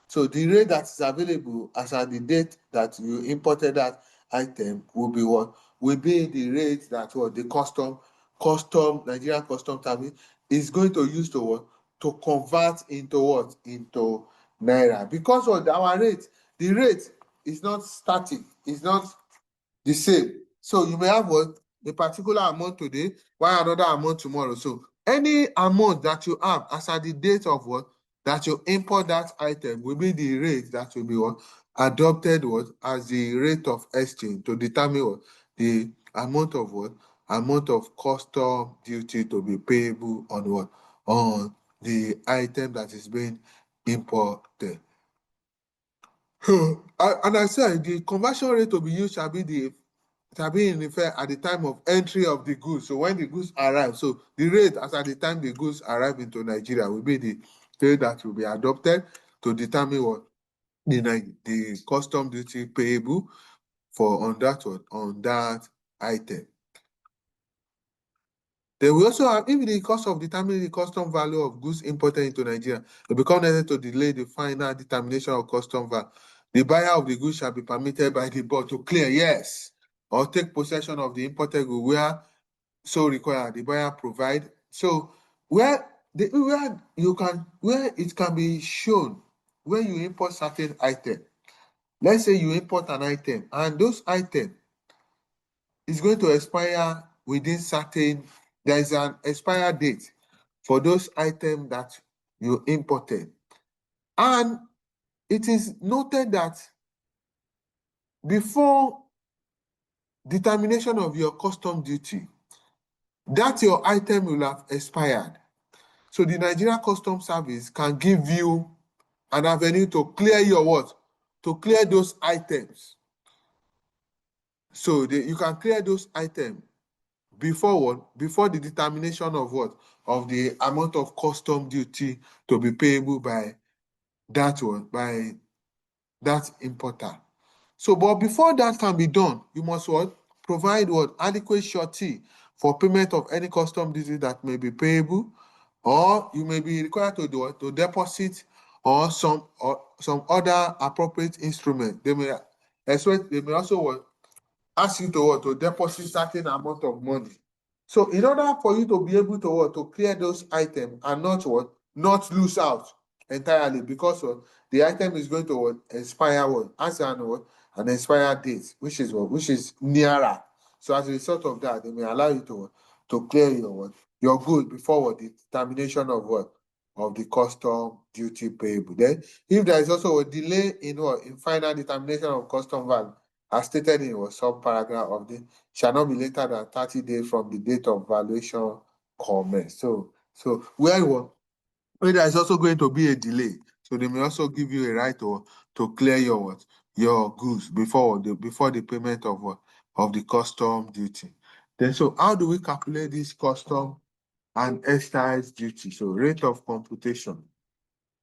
So the rate that is available as at the date that you imported that item will be will be the rate that the Nigeria Custom Service is going to use to convert into into naira. Because our rate, the rate is not static, it's not the same. So you may have a particular amount today, while another amount tomorrow. So any amount that you have as at the date of that you import that item will be the rate that will be adopted as the rate of exchange to determine the amount of custom duty to be payable on the item that is being imported. And I said the conversion rate to be used shall be in effect at the time of entry of the goods. So when the goods arrive, so the rate as at the time the goods arrive into Nigeria will be the rate that will be adopted to determine the custom duty payable on that item. Then we also have, if the cost of determining the custom value of goods imported into Nigeria, it becomes necessary to delay the final determination of custom value. The buyer of the goods shall be permitted by the board to clear, yes, or take possession of the imported goods where so required. The buyer provide. So where it can be shown when you import certain item. Let's say you import an item and those items is going to expire within there is an expire date for those items that you imported. And it is noted that before determination of your custom duty, that your item will have expired. So the Nigeria Customs Service can give you an avenue to clear your to clear those items. So you can clear those items before the determination of of the amount of custom duty to be payable by that one, by that importer. So, but before that can be done, you must what? Provide what? Adequate surety for payment of any custom duty that may be payable, or you may be required to do what? To deposit or some other appropriate instrument. They may also what? Ask you to what? To deposit certain amount of money. So in order for you to be able to what? To clear those items and not what? Not lose out entirely, because what? The item is going to what? Expire what? As an expired date, which is what? Which is nearer. So as a result of that, they may allow you to clear your what? Your good before what? The termination of what? Of the custom duty payable. Then if there is also a delay in what? In final determination of custom value, as stated in what subparagraph of the, shall not be later than 30 days from the date of valuation commence. So where there is also going to be a delay, so they may also give you a right to clear your goods before the payment of what? Of the custom duty. Then so how do we calculate this custom and excise duty? So rate of computation.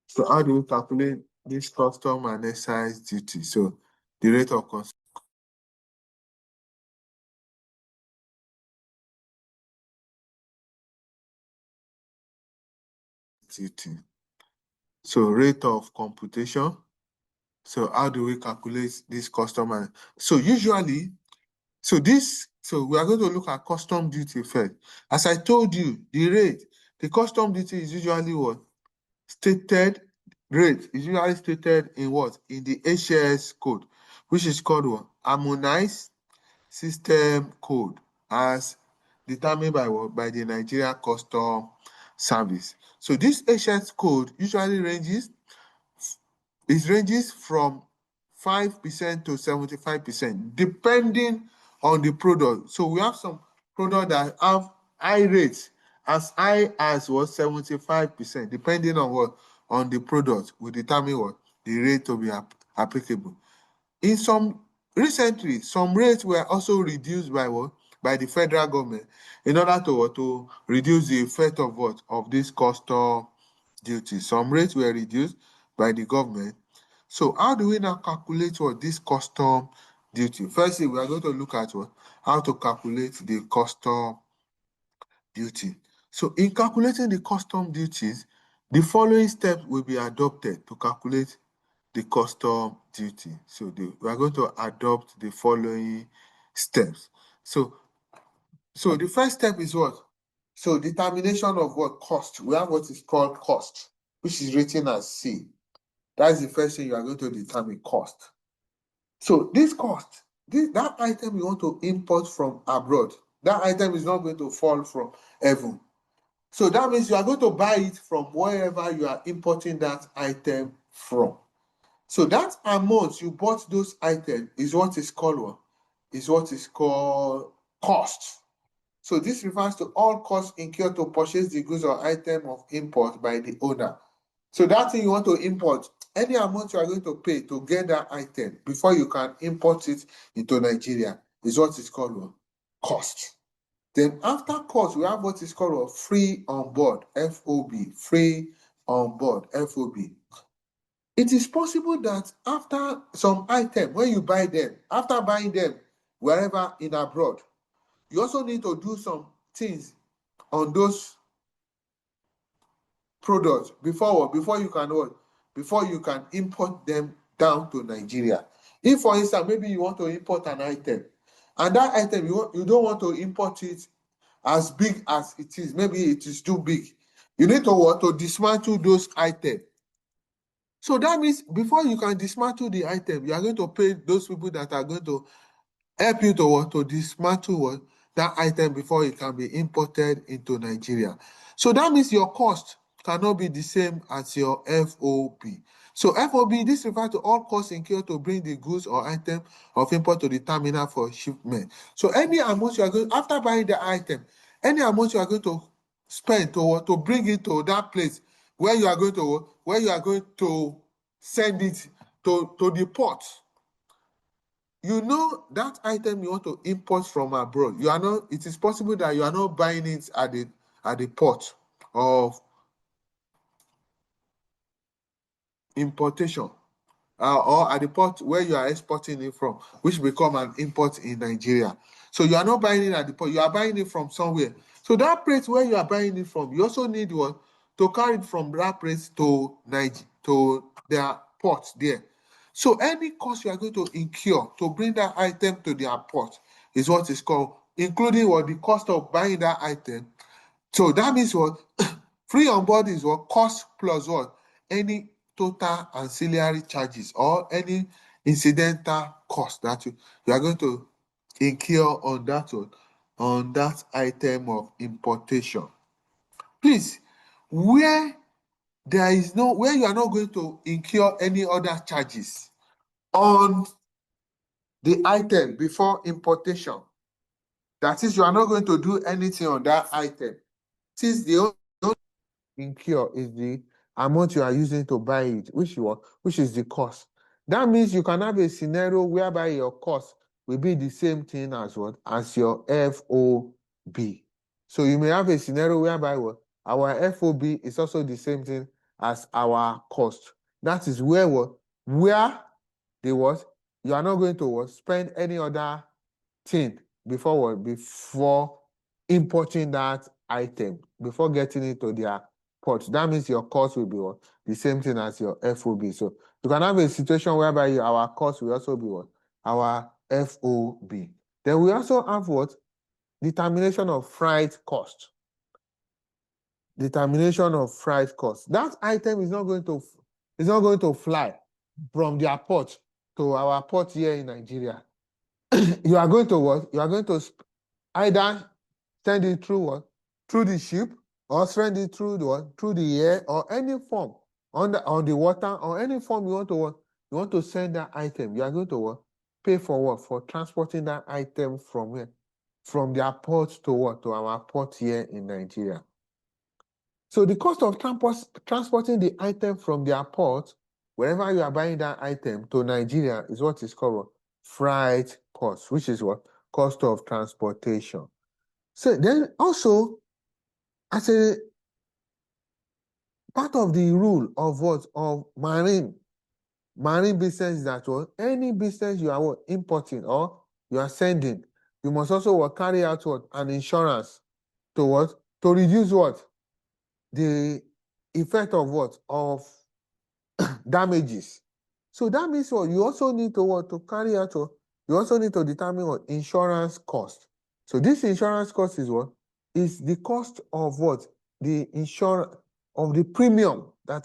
So how do we calculate this custom and excise duty? So the rate of duty. So rate of computation. So how do we calculate this custom and so usually so we are going to look at custom duty first. As I told you, the custom duty is usually what? Stated rate is usually stated in what? In the HAS code, which is called what? Harmonized System Code, as determined by what? By the Nigeria Custom Service. So this HAS code usually ranges from 5% to 75%, depending on the product. So we have some products that have high rates, as high as what? 75%, depending on what? On the product, will determine what? The rate to be applicable. Recently, some rates were also reduced by what? By the federal government, in order to what? To reduce the effect of what? Of this custom duty. Some rates were reduced by the government. So how do we now calculate what? This custom duty? Firstly, we are going to look at what? How to calculate the custom duty. So in calculating the custom duties, the following steps will be adopted to calculate the custom duty. So we are going to adopt the following steps. So the first step is what? So determination of what? Cost. We have what is called cost, which is written as C. That's the first thing you are going to determine, cost. So this cost, that item you want to import from abroad, that item is not going to fall from heaven. So that means you are going to buy it from wherever you are importing that item from. So that amount you bought those items is what is called what? Is what is called cost. So this refers to all costs incurred to purchase the goods or item of import by the owner. So that thing you want to import, any amount you are going to pay to get that item before you can import it into Nigeria is what is called what? Cost. Then after cost, we have what is called what? Free on board, FOB, free on board, FOB. It is possible that after some item, when you buy them, after buying them wherever in abroad, you also need to do some things on those products before you can import them down to Nigeria. If, for instance, maybe you want to import an item, and that item you don't want to import it as big as it is, maybe it is too big, you need to dismantle those items. So that means before you can dismantle the item, you are going to pay those people that are going to help you to dismantle that item before it can be imported into Nigeria. So that means your cost cannot be the same as your FOB. So FOB, this refers to all costs incurred to bring the goods or item of import to the terminal for shipment. So any amount you are going, after buying the item, any amount you are going to spend to bring it to that place where you are going to send it to the port. You know that item you want to import from abroad. It is possible that you are not buying it at the port. of importation, or at the port where you are exporting it from, which become an import in Nigeria. So you are not buying it at the port, you are buying it from somewhere. So that place where you are buying it from, you also need one to carry it from that place to Nigeria, to their port there. So any cost you are going to incur to bring that item to their port is what is called, including what the cost of buying that item. So that means what free on board is what cost plus what any total ancillary charges or any incidental cost that you are going to incur on that one, on that item of importation. Please, where there is no, where you are not going to incur any other charges on the item before importation, that is, you are not going to do anything on that item, since the only incur is the amount you are using to buy it, which is the cost. That means you can have a scenario whereby your cost will be the same thing as what? As your FOB. So you may have a scenario whereby what? Our FOB is also the same thing as our cost. That is where what? Where the what? You are not going to what? Spend any other thing before what? Before importing that item, before getting it to their port. That means your cost will be what? The same thing as your FOB. So you can have a situation whereby our cost will also be what? Our FOB. Then we also have what? Determination of freight cost. Determination of freight cost. That item is not going to fly from their port to our port here in Nigeria. You are going to what? You are going to either send it through what? Through the ship, or send it through the what? Through the air, or any form on the water, or any form you want to what? You want to send that item. You are going to what? Pay for what? For transporting that item from where? From their port to what? To our port here in Nigeria. So the cost of transporting the item from their port, wherever you are buying that item, to Nigeria is what is called freight cost, which is what? Cost of transportation. So then also, as a part of the rule of what? Of marine business is that what? Any business you are what? Importing or you are sending, you must also what? Carry out what? An insurance to what? To reduce what? The effect of what? Of damages. So that means what? You also need to what? To carry out what? You also need to determine what? Insurance cost. So this insurance cost is what? Is the cost of what? The insurance of the premium that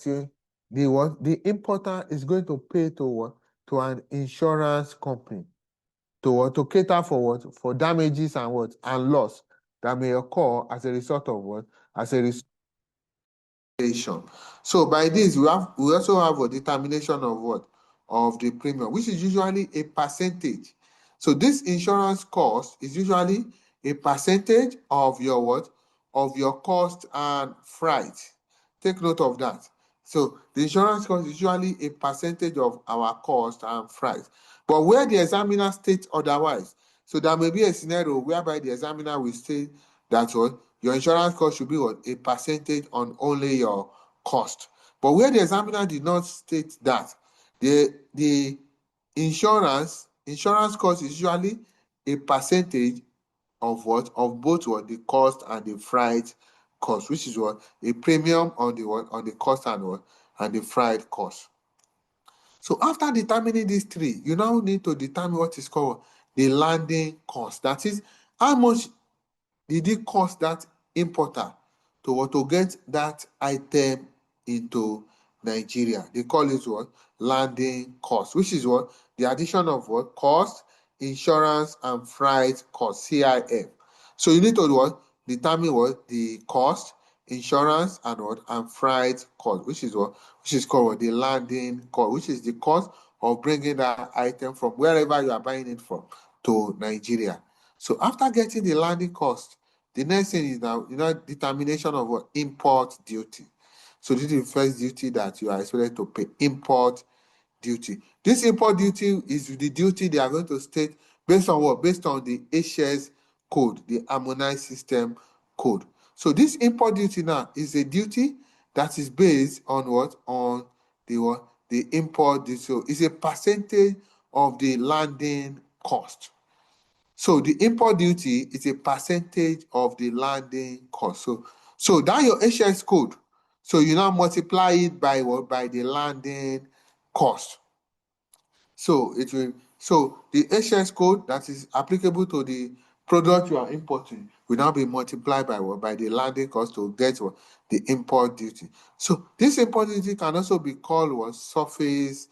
the importer is going to pay to what? To an insurance company. To what? To cater for what? For damages and what? And loss that may occur as a result of what? As a result. So by this, we also have a determination of what? Of the premium, which is usually a percentage. So this insurance cost is usually a percentage of your what? Of your cost and freight. Take note of that. So the insurance cost is usually a percentage of our cost and freight. But where the examiner states otherwise, so there may be a scenario whereby the examiner will say that what? Your insurance cost should be what? A percentage on only your cost. But where the examiner did not state that, the insurance cost is usually a percentage of what? Of both what? The cost and the freight cost, which is what? A premium on the what? On the cost and what? And the freight cost. So after determining these three, you now need to determine what is called the landing cost. That is, how much did it cost that importer to get that item into Nigeria? They call it what? Landing cost, which is what? The addition of what? Cost, insurance, and freight cost, CIF. So you need to what? Determine what? The cost, insurance, and what? And freight cost, which is what? Which is called what? The landing cost, which is the cost of bringing that item from wherever you are buying it from to Nigeria. So after getting the landing cost, the next thing is now, determination of what? Import duty. So this is the first duty that you are expected to pay, import duty. This import duty is the duty they are going to state based on what? Based on the HS code, the harmonized system code. So this import duty now is a duty that is based on what? On the what? The import duty. So it's a percentage of the landing cost. So the import duty is a percentage of the landing cost. So that your HS code. So you now multiply it by what? By the landing cost. So it will. So the HS code that is applicable to the product you are importing will now be multiplied by what? By the landing cost to get what? The import duty. So this import duty can also be called what? Surface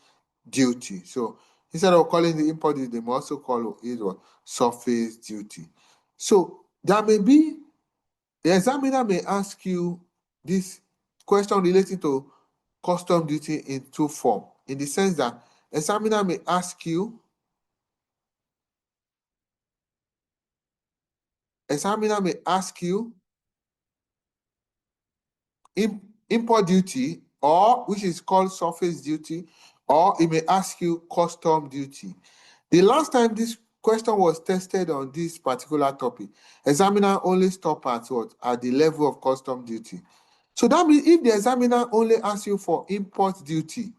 duty. So instead of calling the import duty, they may also call it what? Surface duty. So there may be, the examiner may ask you this question relating to custom duty in two forms, in the sense that examiner may ask you, import duty, or which is called surface duty, or it may ask you custom duty. The last time this question was tested on this particular topic, examiner only stopped at what? At the level of custom duty. So that means if the examiner only asks you for import duty,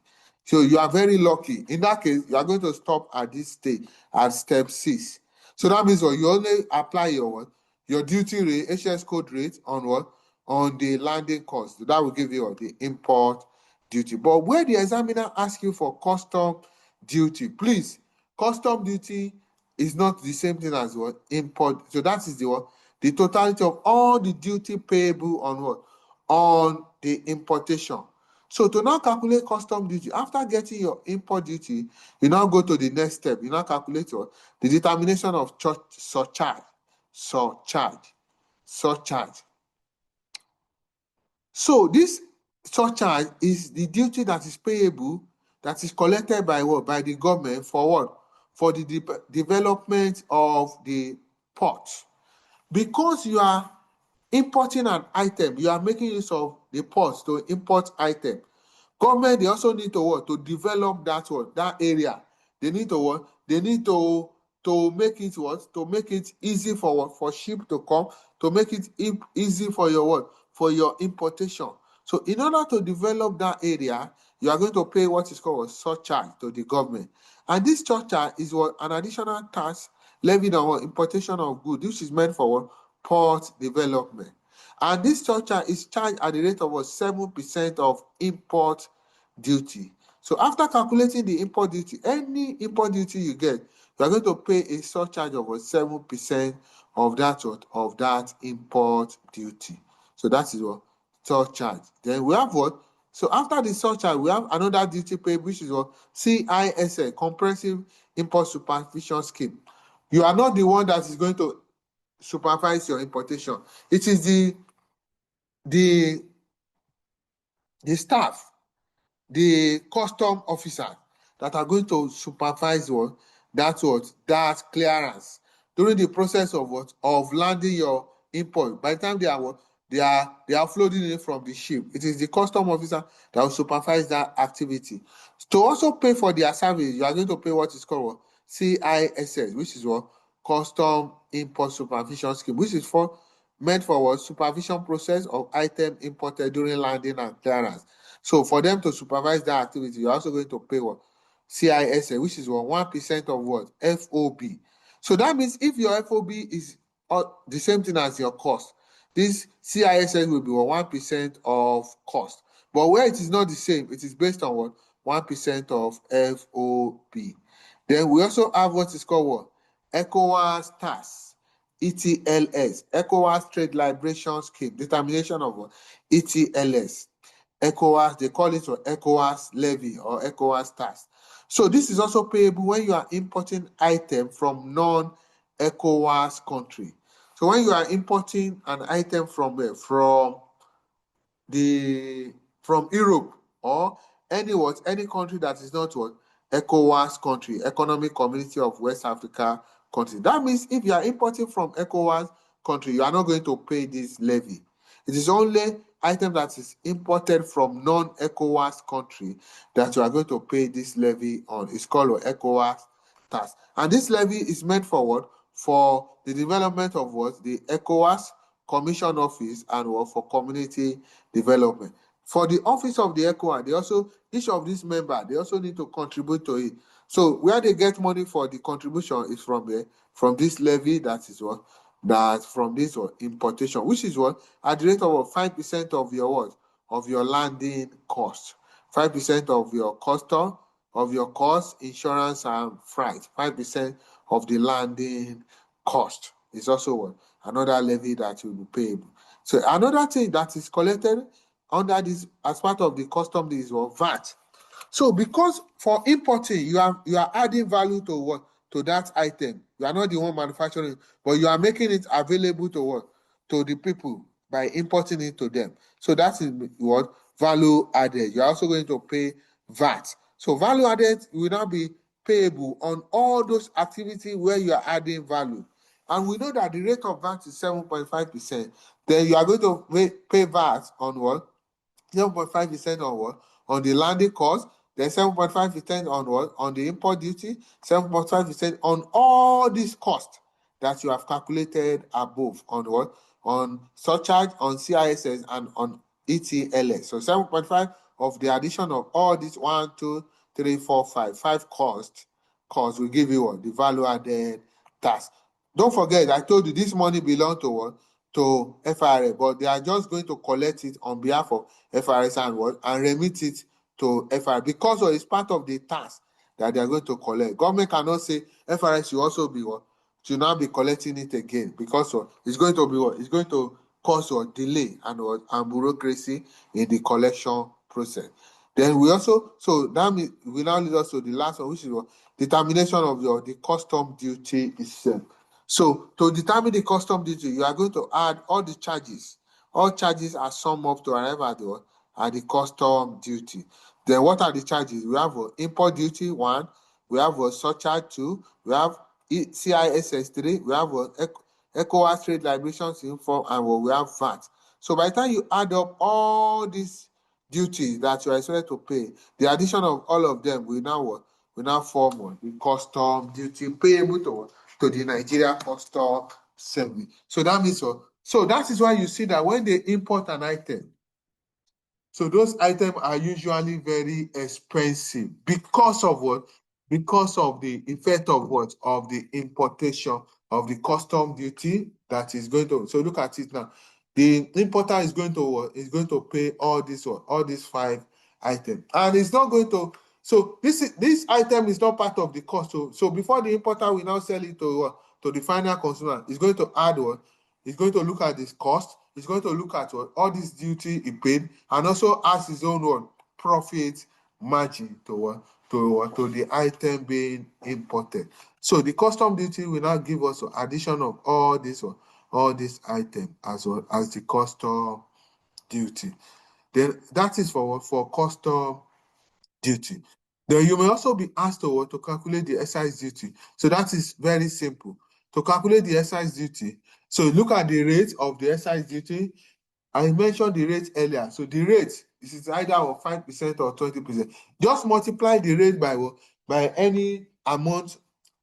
so you are very lucky. In that case, you are going to stop at this stage, at step 6. So that means what? You only apply your what? Your duty rate, HS code rate on what? On the landing cost. So that will give you what? The import duty. But where the examiner asks you for custom duty, please, custom duty is not the same thing as what? Import. So that is the what? The totality of all the duty payable on what? On the importation. So to now calculate custom duty, after getting your import duty, you now go to the next step. You now calculate what? The determination of surcharge. So this surcharge is the duty that is payable, that is collected by what? By the government for what? For the development of the port. Because you are importing an item, you are making use of the ports to import item. Government, they also need to what? To develop that what? That area. They need to what? They need to make it what? To make it easy for what? For ship to come, to make it easy for your what? For your importation. So in order to develop that area, you are going to pay what is called a surcharge to the government. And this surcharge is what? An additional tax levied on importation of goods. This is meant for what? Port development. And this surcharge is charged at the rate of 7% of import duty. So after calculating the import duty, any import duty you get, you are going to pay a surcharge of 7% of that import duty. So that is what? Surcharge. Then we have what? So after the surcharge, we have another duty paid, which is what? CISA, Comprehensive Import Supervision Scheme. You are not the one that is going to supervise your importation. It is the staff, the custom officer that are going to supervise that clearance during the process of of landing your import. By the time they are floating in from the ship, it is the custom officer that will supervise that activity. To also pay for their service, you are going to pay what is called CISS, which is what? Custom Import Supervision Scheme, which is meant for what? Supervision process of item imported during landing and clearance. So for them to supervise that activity, you're also going to pay what? CISA, which is 1% of what? FOB. So that means if your FOB is the same thing as your cost, this CISA will be 1% of cost. But where it is not the same, it is based on what? 1% of FOB. Then we also have what is called what? ECOWAS tax, ETLS, ECOWAS Trade Liberation Scheme, determination of what? ETLS. ECOWAS, they call it ECOWAS levy or ECOWAS tax. So this is also payable when you are importing item from non-ECOWAS country. So when you are importing an item from where? From Europe or any country that is not what? ECOWAS country, Economic Community of West Africa country. That means if you are importing from ECOWAS country, you are not going to pay this levy. It is only item that is imported from non-ECOWAS country that you are going to pay this levy on. It's called ECOWAS tax. And this levy is meant for what? For the development of what? The ECOWAS commission office and what for community development. For the office of the ECOWAN, they also, each of these members, they also need to contribute to it. So where they get money for the contribution is from this levy, that is what, that from this importation, which is what, at the rate of 5% of your what, of your landing cost, 5% of your custom, of your cost, insurance and freight, 5% of the landing cost is also what, another levy that will be payable. So another thing that is collected under this as part of the custom is what, VAT. So because for importing, you are adding value to what, to that item. You are not the one manufacturing, but you are making it available to what, to the people by importing it to them. So that is what, value added. You are also going to pay VAT. So value added will now be payable on all those activities where you are adding value. And we know that the rate of VAT is 7.5%. Then you are going to pay VAT on what? 7.5% on what? On the landing cost, then 7.5% on what? On the import duty, 7.5% on all these costs that you have calculated above on what? On surcharge, on CISS, and on ETLS. So 7.5 of the addition of all these 1, 2, 3, 4, 5 costs will give you what? The value added tax. Don't forget, I told you this money belongs to what? To FRA, but they are just going to collect it on behalf of FRS and what? And remit it to FRA because it's part of the tax that they are going to collect. Government cannot say FRS should also be what? Should not be collecting it again because it's going to be what? It's going to cause a delay and bureaucracy in the collection process. Then we also, so that will now lead us to the last one, which is what? Determination of the custom duty itself. So to determine the custom duty, you are going to add all the charges. All charges are summed up to arrive at the custom duty. Then what are the charges? We have import duty 1, we have surcharge 2, we have CISS 3, we have ECOWAS trade liberations inform, and we have VAT. So by the time you add up all these duties that you are expected to pay, the addition of all of them will now form the custom duty payable to the Nigeria Custom Service. So that means so that is why you see that when they import an item, so those items are usually very expensive because of what? Because of the effect of what? Of the importation of the custom duty that is going to. So look at it now. The importer is going to pay all these 5 items, and it's not going to. So this item is not part of the cost. So before the importer will now sell it to the final consumer, it's going to add what? It's going to look at this cost. It's going to look at what all this duty he paid, and also ask his own profit margin to the item being imported. So the custom duty will now give us addition of all this items as well as the custom duty. Then that is for custom duty. Then you may also be asked to calculate the excise duty. So that is very simple. To calculate the excise duty, so look at the rate of the excise duty. I mentioned the rate earlier. So the rate is either 5% or 20%. Just multiply the rate by any amount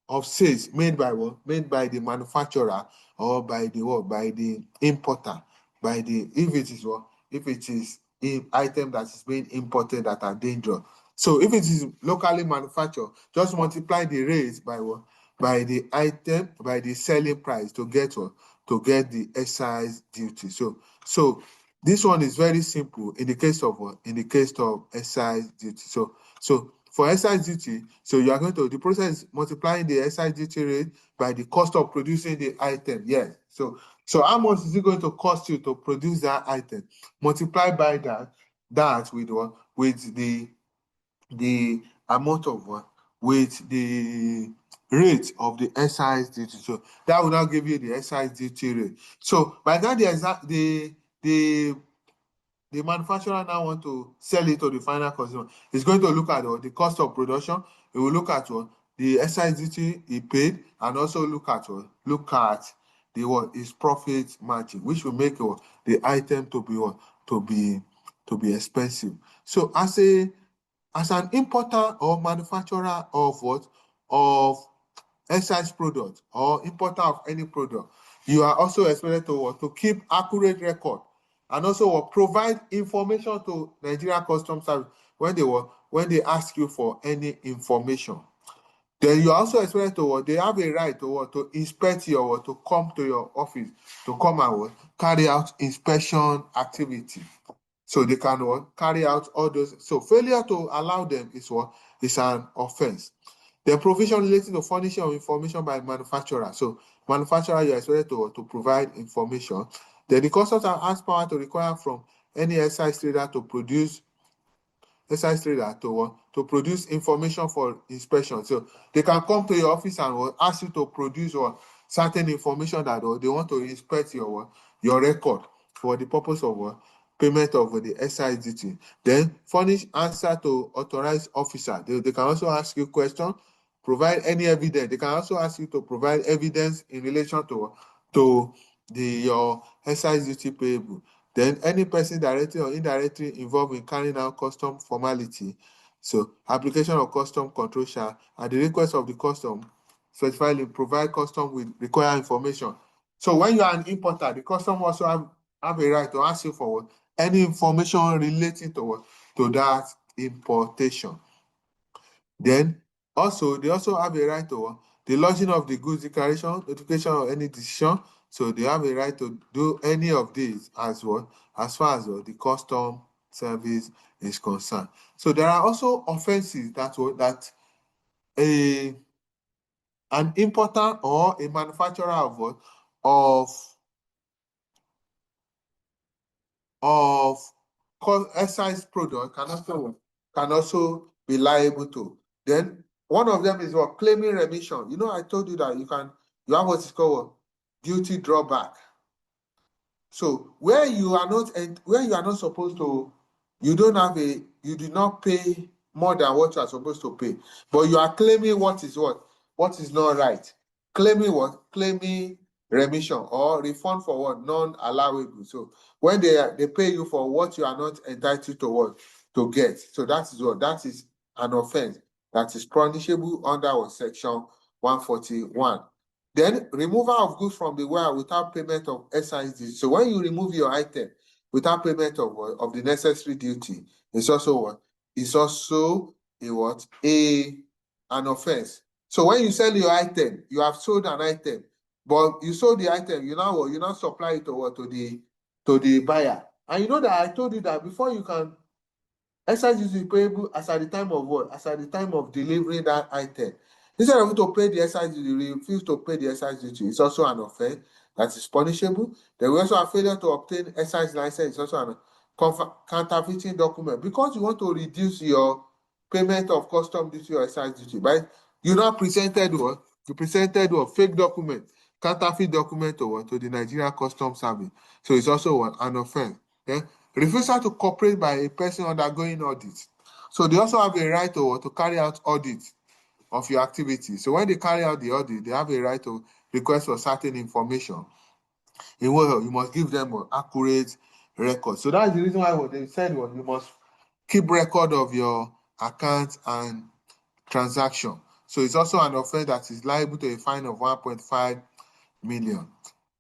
of sales made by the manufacturer or by the importer, if it is an item that is being imported that are dangerous. So if it is locally manufactured, just multiply the rate by the item, by the selling price to get the excise duty. So this one is very simple in the case of excise duty. So for excise duty, so you are going to, the process is multiplying the excise duty rate by the cost of producing the item. Yes. So how much is it going to cost you to produce that item? Multiply by that with the amount of with the rate of the excise duty. So that will now give you the excise duty rate. So by that the manufacturer now want to sell it to the final consumer. It's going to look at the cost of production. It will look at the excise duty he paid, and also look at his profit margin, which will make the item to be expensive. So as an importer or manufacturer of excise product or importer of any product, You are also expected to keep accurate record and also provide information to Nigeria Customs Service when they ask you for any information. Then you are also expected to they have a right to inspect your to come to your office to come and carry out inspection activity. So they can carry out all those. So failure to allow them is an offense. The provision relating to furnishing of information by manufacturer. So manufacturer, you are expected to provide information. Then the customs has power to require from any excise trader to produce to produce information for inspection. So they can come to your office and ask you to produce certain information that they want to inspect your record for the purpose of payment of the excise duty. Then furnish answer to authorized officer. They can also ask you questions, provide any evidence. They can also ask you to provide evidence in relation to your excise duty payable. Then any person directly or indirectly involved in carrying out custom formality. So application of custom control shall, at the request of the custom, specifically provide custom with required information. So when you are an importer, the custom also have a right to ask you for any information relating to that importation. Then also, they also have a right to the lodging of the goods declaration, notification of any decision. So they have a right to do any of these as well, as far as the custom service is concerned. So there are also offenses that an importer or a manufacturer of excise product can also be liable to. Then one of them is claiming remission. I told you that you have what is called duty drawback. So where you are not supposed to, you do not pay more than what you are supposed to pay, but you are claiming what is not right. Claiming remission or refund for non-allowable. So when they pay you for what you are not entitled to get. So that is an offense that is punishable under section 141. Then removal of goods from the warehouse without payment of excise duty. So when you remove your item without payment of the necessary duty, it's also an offense. So when you sell your item, you have sold an item, but you sold the item, you now supply it to the buyer. And you know that I told you that before you can excise duty is payable as at the time of what? As at the time of delivering that item. Instead of you to pay the excise duty, you refuse to pay the excise duty. It's also an offense that is punishable. Then we also have failure to obtain excise license. It's also an counterfeiting document. Because you want to reduce your payment of custom duty or excise duty, right? You now presented fake document, counterfeit document to the Nigeria Customs Service. So it's also an offense. Okay? Refusal to cooperate by a person undergoing audit. So they also have a right to carry out audit of your activity. So when they carry out the audit, they have a right to request for certain information. In what you must give them an accurate record. So that's the reason why they said you must keep record of your account and transaction. So it's also an offense that is liable to a fine of 1.5 million.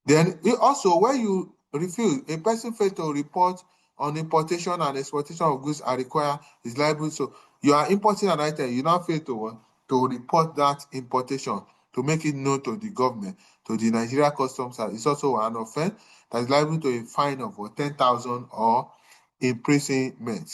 Then also, when you refuse, a person failed to report on importation and exportation of goods are required is liable. So you are importing an item, you now fail to report that importation to make it known to the government, to the Nigeria Customs Service. It's also an offense that is liable to a fine of 10,000 or imprisonment.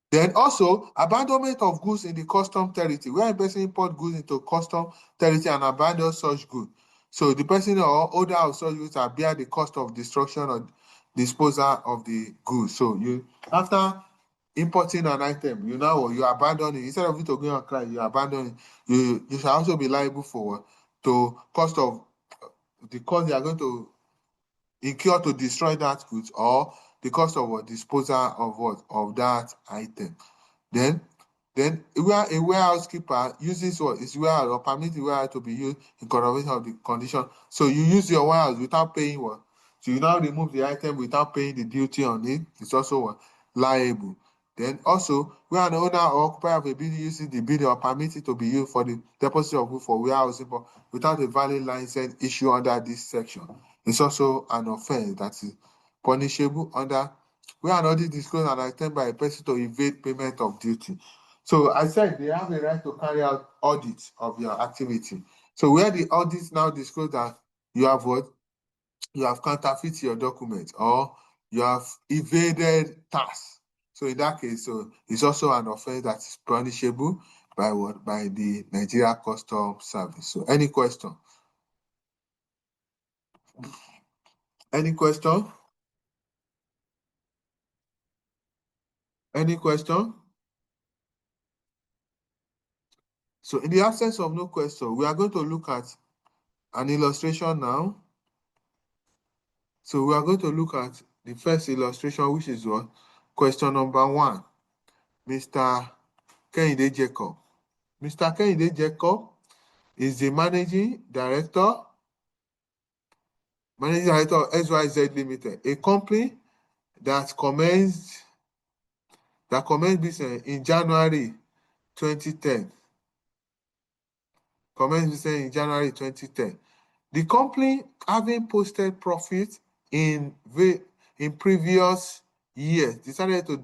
Then also, abandonment of goods in the custom territory, where a person import goods into custom territory and abandon such goods. So the person or owner of such goods are bear the cost of destruction or disposal of the goods. So you, after importing an item, you abandon it. Instead of you to go and cry, you abandon it. You shall also be liable for the cost they are going to incur to destroy that goods or the cost of disposal of that item. Then where a warehouse keeper uses his warehouse or permits the warehouse to be used in contravention of the condition. So you use your warehouse without paying So you now remove the item without paying the duty on it. It's also liable. Then also, where an owner or occupier of a building uses the building or permitted to be used for the deposit of goods for warehousing without a valid license issued under this section, it's also an offense that is punishable under where an audit disclosed an attempt by a person to evade payment of duty. So I said they have a right to carry out audits of your activity. So where the audits now disclose that you have what? You have counterfeit your document or you have evaded tax. So in that case, so it's also an offense that is punishable by what? By the Nigeria Customs Service. So any question? Any question? Any question? So in the absence of no question, we are going to look at an illustration now. So we are going to look at the first illustration, which is what? Question number 1. Mr. Kehinde Jacob. Mr. Kehinde Jacob is the managing director of XYZ Limited, a company that commenced business in January 2010. Commenced business in January 2010. The company, having posted profit in previous years, decided to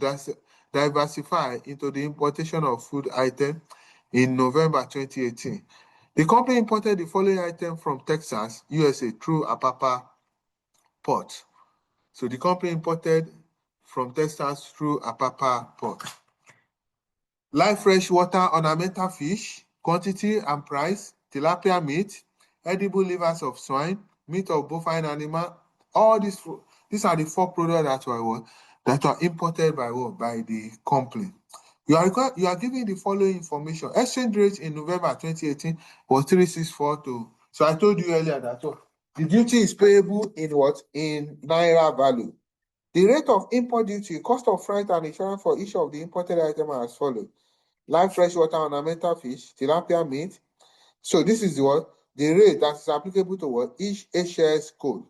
diversify into the importation of food items in November 2018. The company imported the following item from Texas, USA, through Apapa Port. So the company imported from Texas through Apapa Port. Live freshwater ornamental fish, quantity and price, tilapia meat, edible livers of swine, meat of bovine animal. All these are the 4 products that are imported by the company. You are giving the following information. Exchange rate in November 2018 was 364 So I told you earlier that the duty is payable in what? In Naira value. The rate of import duty, cost of freight and insurance for each of the imported items are as follows. Live freshwater ornamental fish, tilapia meat. So this is the rate that is applicable to each HS code.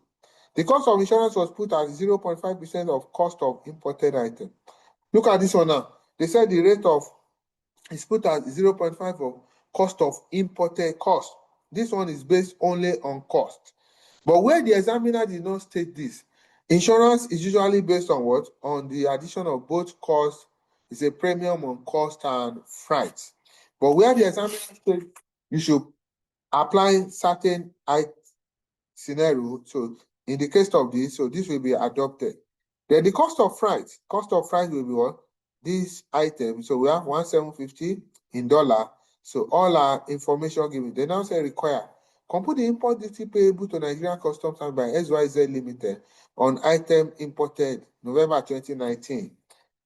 The cost of insurance was put at 0.5% of cost of imported item. Look at this one now. They said the rate of is put at 0.5 of cost of imported cost. This one is based only on cost. But where the examiner did not state this, insurance is usually based on what? On the addition of both cost, is a premium on cost and freight. But where the examiner states you should apply certain scenario, so in the case of this, so this will be adopted. Then the cost of freight will be what? This item, so we have 1,750 in dollar. So all our information given, they now say require. Compute the import duty payable to Nigerian Customs by XYZ Limited on item imported November 2019.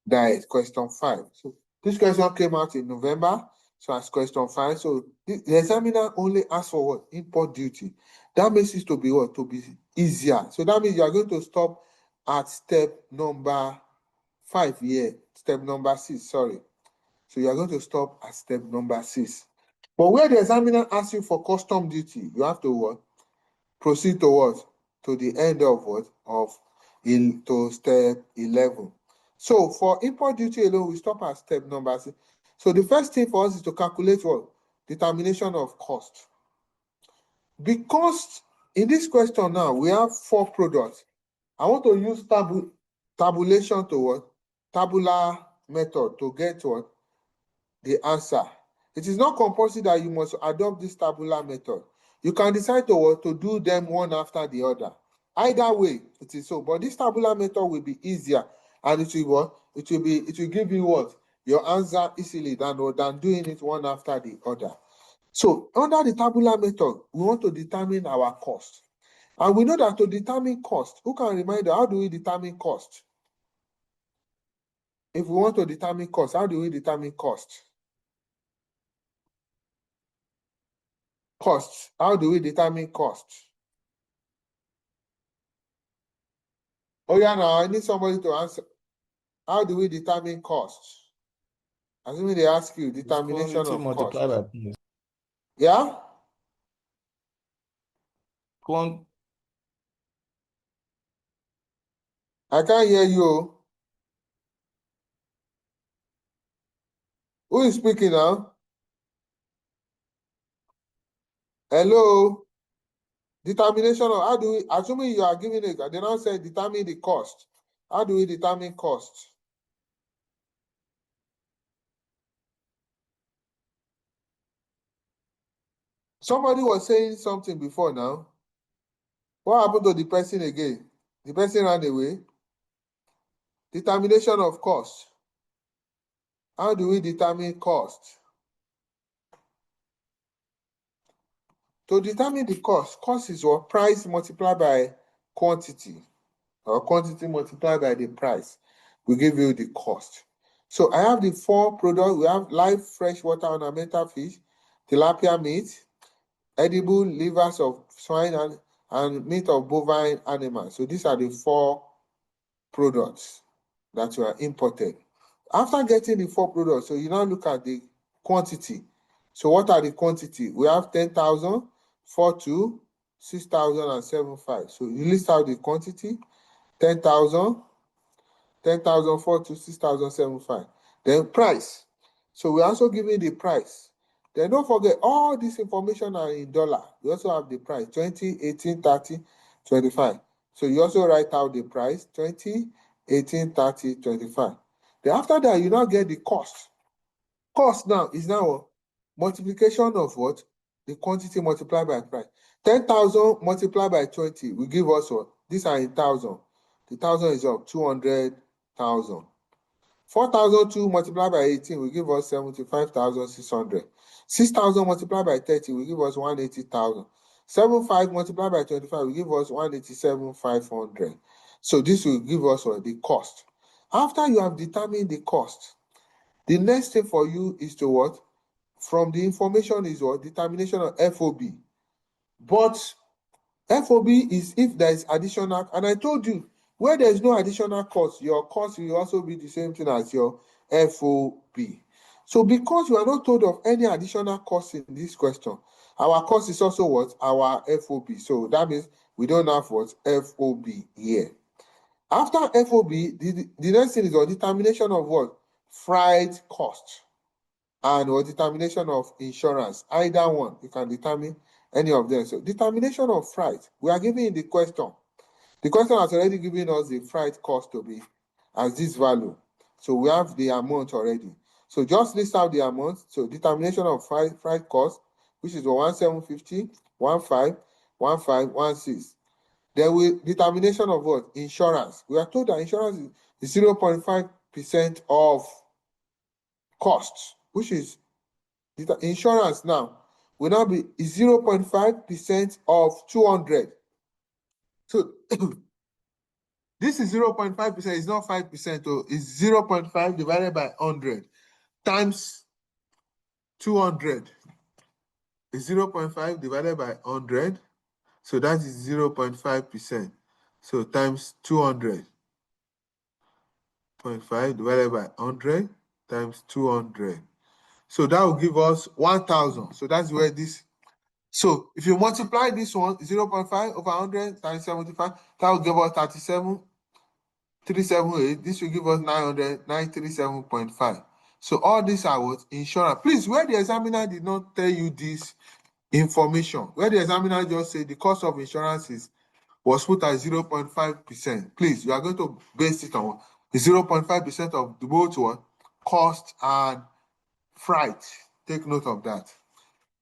That is question 5. So this question came out in November. So as question 5. So the examiner only asked for what? Import duty. That makes it to be what? To be easier. So that means you are going to stop at step number 5 here. Step number 6, sorry. So you are going to stop at step number 6. But where the examiner asks you for custom duty, you have to what? Proceed to what? To the end of what? To step 11. So for import duty alone, we stop at step number 6. So the first thing for us is to calculate what? Determination of cost. Because in this question now, we have 4 products. I want to use tabulation to what? Tabular method to get what? The answer. It is not compulsory that you must adopt this tabular method. You can decide to what? To do them one after the other. Either way, it is so. But this tabular method will be easier, and it will what? It will give you what? Your answer easily than doing it one after the other. So under the tabular method, we want to determine our cost. And we know that to determine cost, who can remind us, how do we determine cost? If we want to determine cost, how do we determine cost? Cost. How do we determine cost? Oh yeah, now I need somebody to answer. How do we determine cost? Assuming they ask you determination of multiplied cost. by P. Yeah? I can't hear you. Who is speaking now? Hello? Determination of, how do we, assuming you are giving it, they now say determine the cost. How do we determine cost? Somebody was saying something before now. What happened to the person again? The person ran away. Determination of cost. How do we determine cost? To determine the cost is what? Price multiplied by quantity, or quantity multiplied by the price. We give you the cost. So I have the 4 products. We have live freshwater ornamental fish, tilapia meat, edible livers of swine, and meat of bovine animals. So these are the 4 products that were imported. After getting the 4 products, so you now look at the quantity. So what are the quantity? We have 10,000, 4,2, 6,000, and 7,5. So you list out the quantity: 10,000, 10,000, 4,2, 6,000, 7,5. Then price. So we also give you the price. Then don't forget, all this information are in dollar. We also have the price: 20, 18, 30, 25. So you also write out the price: 20, 18, 30, 25. Then after that, you now get the cost. Cost now is now multiplication of what? The quantity multiplied by price. 10,000 multiplied by 20 will give us what? These are in thousand. The thousand is of 200,000. 4,002 multiplied by 18 will give us 75,600. 6,000 multiplied by 30 will give us 180,000. 7,500 multiplied by 25 will give us 187,500. So this will give us the cost. After you have determined the cost, the next thing for you is to what? From the information is what? Determination of FOB. But FOB is if there is additional, and I told you, where there is no additional cost, your cost will also be the same thing as your FOB. So because you are not told of any additional cost in this question, our cost is also what? Our FOB. So that means we don't have what? FOB here. After FOB, the next thing is a determination of what? Freight cost, and or determination of insurance. Either one, you can determine any of them. So determination of freight, we are giving in the question. The question has already given us the freight cost to be as this value. So we have the amount already. So just list out the amount. So determination of freight cost, which is 1750, 15, 15, 16. Then we determination of what? Insurance. We are told that insurance is 0.5% of cost, which is the insurance now will now be 0.5% of 200. So this is 0.5%, it's not 5%, it's 0.5 divided by 100 times 200. It's 0.5 divided by 100. So that is 0.5%. So times 200. 0.5 divided by 100 times 200. So that will give us 1,000. So that's where this. So if you multiply this one, 0.5 over 100 times 75, that will give us 37,378. This will give us 937.5. So all these are what? Insurance. Please, where the examiner did not tell you this information, where the examiner just said the cost of insurance was put at 0.5%. Please, you are going to base it on 0.5% of the both what? Cost and freight. Take note of that.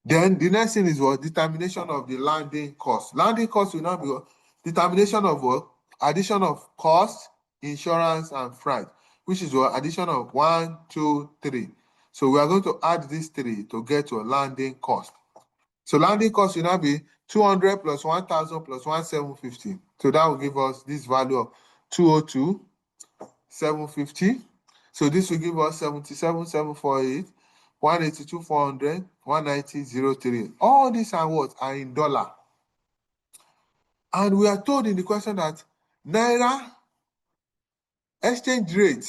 Then the next thing is what? Determination of the landing cost. Landing cost will now be what? Determination of what? Addition of cost, insurance, and freight, which is what? Addition of 1, 2, 3. So we are going to add these 3 to get to a landing cost. So landing cost will now be 200 plus 1,000 plus 1,750. So that will give us this value of 202,750. So this will give us 77,748. 182,400, 190,003. All these are what? Are in dollar. And we are told in the question that Naira exchange rate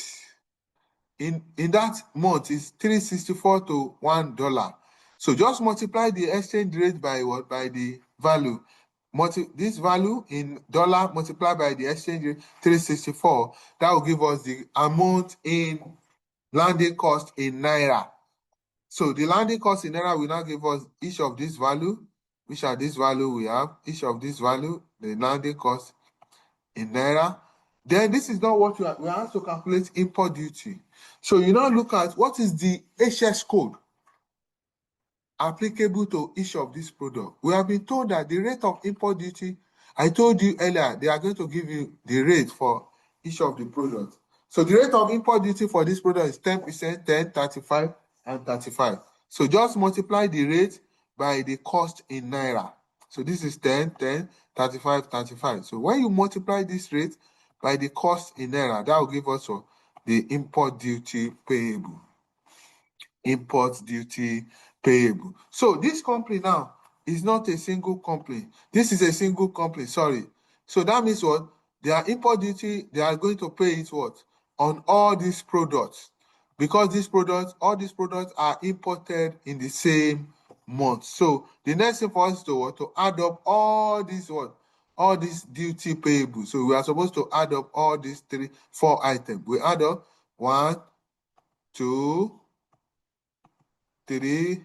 in that month is 364 to $1. So just multiply the exchange rate by what? By the value. This value in dollar multiplied by the exchange rate 364. That will give us the amount in landing cost in Naira. So the landing cost in Naira will now give us each of these value, which are this value we have, each of this value, the landing cost in Naira. Then this is not what we have to calculate import duty. So you now look at what is the HS code applicable to each of these products. We have been told that the rate of import duty, I told you earlier, they are going to give you the rate for each of the products. So the rate of import duty for this product is 10%, 10, 35, and 35. So just multiply the rate by the cost in Naira. So this is 10, 10, 35, 35. So when you multiply this rate by the cost in Naira, that will give us the import duty payable. Import duty payable. So this company now is not a single company. This is a single company, sorry. So that means what? Their import duty, they are going to pay it what? On all these products. Because these products, all these products are imported in the same month. So the next thing for us to what? To add up all these what? All these duty payable. So we are supposed to add up all these 4 items. We add up 1, 2, 3,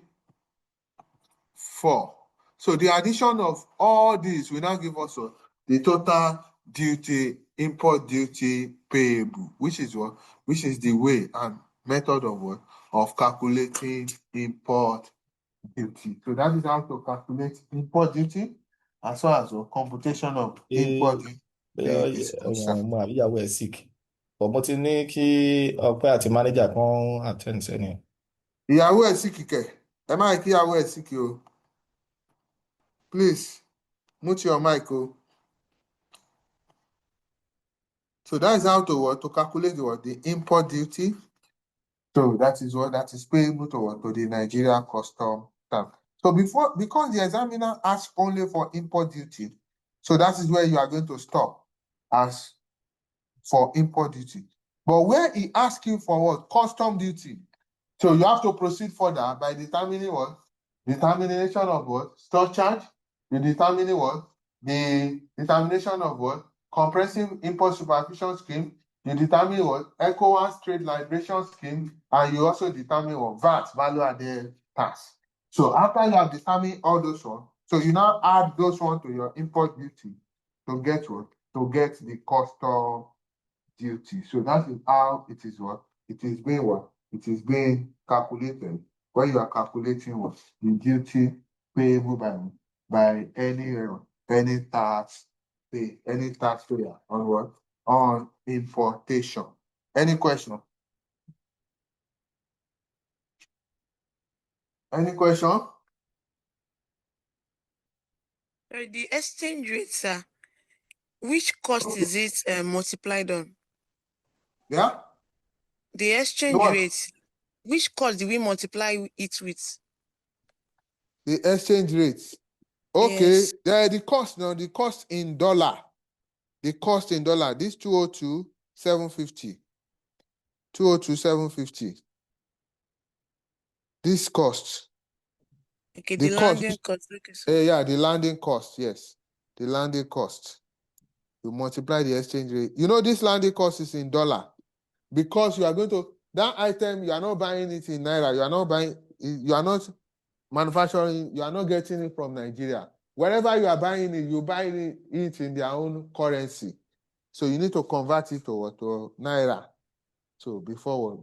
4. So the addition of all these will now give us the total duty, import duty payable, which is what? Which is the way and method of what? Of calculating import duty. So that is how to calculate import duty as well as the computation of import duty is concerned. Ọmọ àbíyàwó ẹ̀ sick. But mo ti ní kí Ọpẹ́ àti manager kan attend sẹ́ni. Ìyàwó ẹ̀ sì kìkẹ̀. Ẹ má kí ìyàwó ẹ̀ sì kì o. Please, mute your mic o. So that is how to calculate the import duty. So that is that is payable to the Nigeria custom stamp. So because the examiner asks only for import duty, so that is where you are going to stop as for import duty. But where he asks you for what? Custom duty. So you have to proceed further by determining what? Determination of what? Store charge. You determining what? The determination of what? Comprehensive import supervision scheme. You determine what? ECOWAS trade liberation scheme. And you also determine what? VAT, value added tax. So after you have determined all those ones, so you now add those ones to your import duty to get what? To get the custom duty. So that is how it is what? It is being what? It is being calculated when you are calculating what? The duty payable by any taxpayer on what? On importation. Any question? Any question? The exchange rate, sir. Which cost is it multiplied on? Yeah? The exchange rate. Which cost do we multiply it with? The exchange rate. Okay, Yes. the cost now, the cost in dollar. The cost in dollar, this 202,750. 202,750. This cost. Okay, the landing cost. Yeah, the landing cost, yes. The landing cost. You multiply the exchange rate. You know, this landing cost is in dollar. Because you are going to, that item, you are not buying it in Naira. You are not buying, you are not manufacturing, you are not getting it from Nigeria. Wherever you are buying it, you buy it in their own currency. So you need to convert it to Naira. So before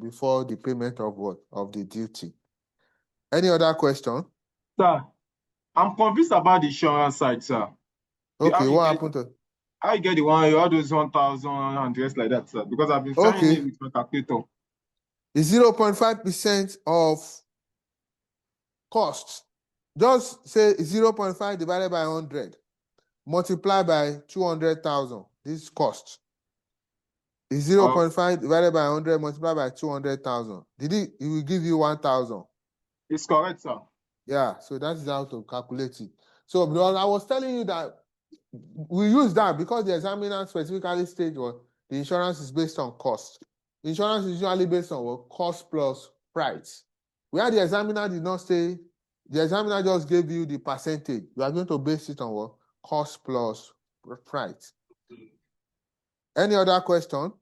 the payment of what? Of the duty. Any other question? Sir, I'm confused about the insurance side, sir. Okay, what happened to? How you get the one, all those 1,000 and rest like that, sir? Because I've been trying it with my calculator. It's 0.5% of cost. Just say 0.5 divided by 100. Multiply by 200,000. This cost. Is 0.5 divided by 100 multiplied by 200,000. It will give you 1,000. It's correct, sir. Yeah, so that is how to calculate it. So because I was telling you that we use that because the examiner specifically stated what the insurance is based on cost. Insurance is usually based on what? Cost plus price. Where the examiner did not say, the examiner just gave you the percentage. You are going to base it on what? Cost plus price. Any other question?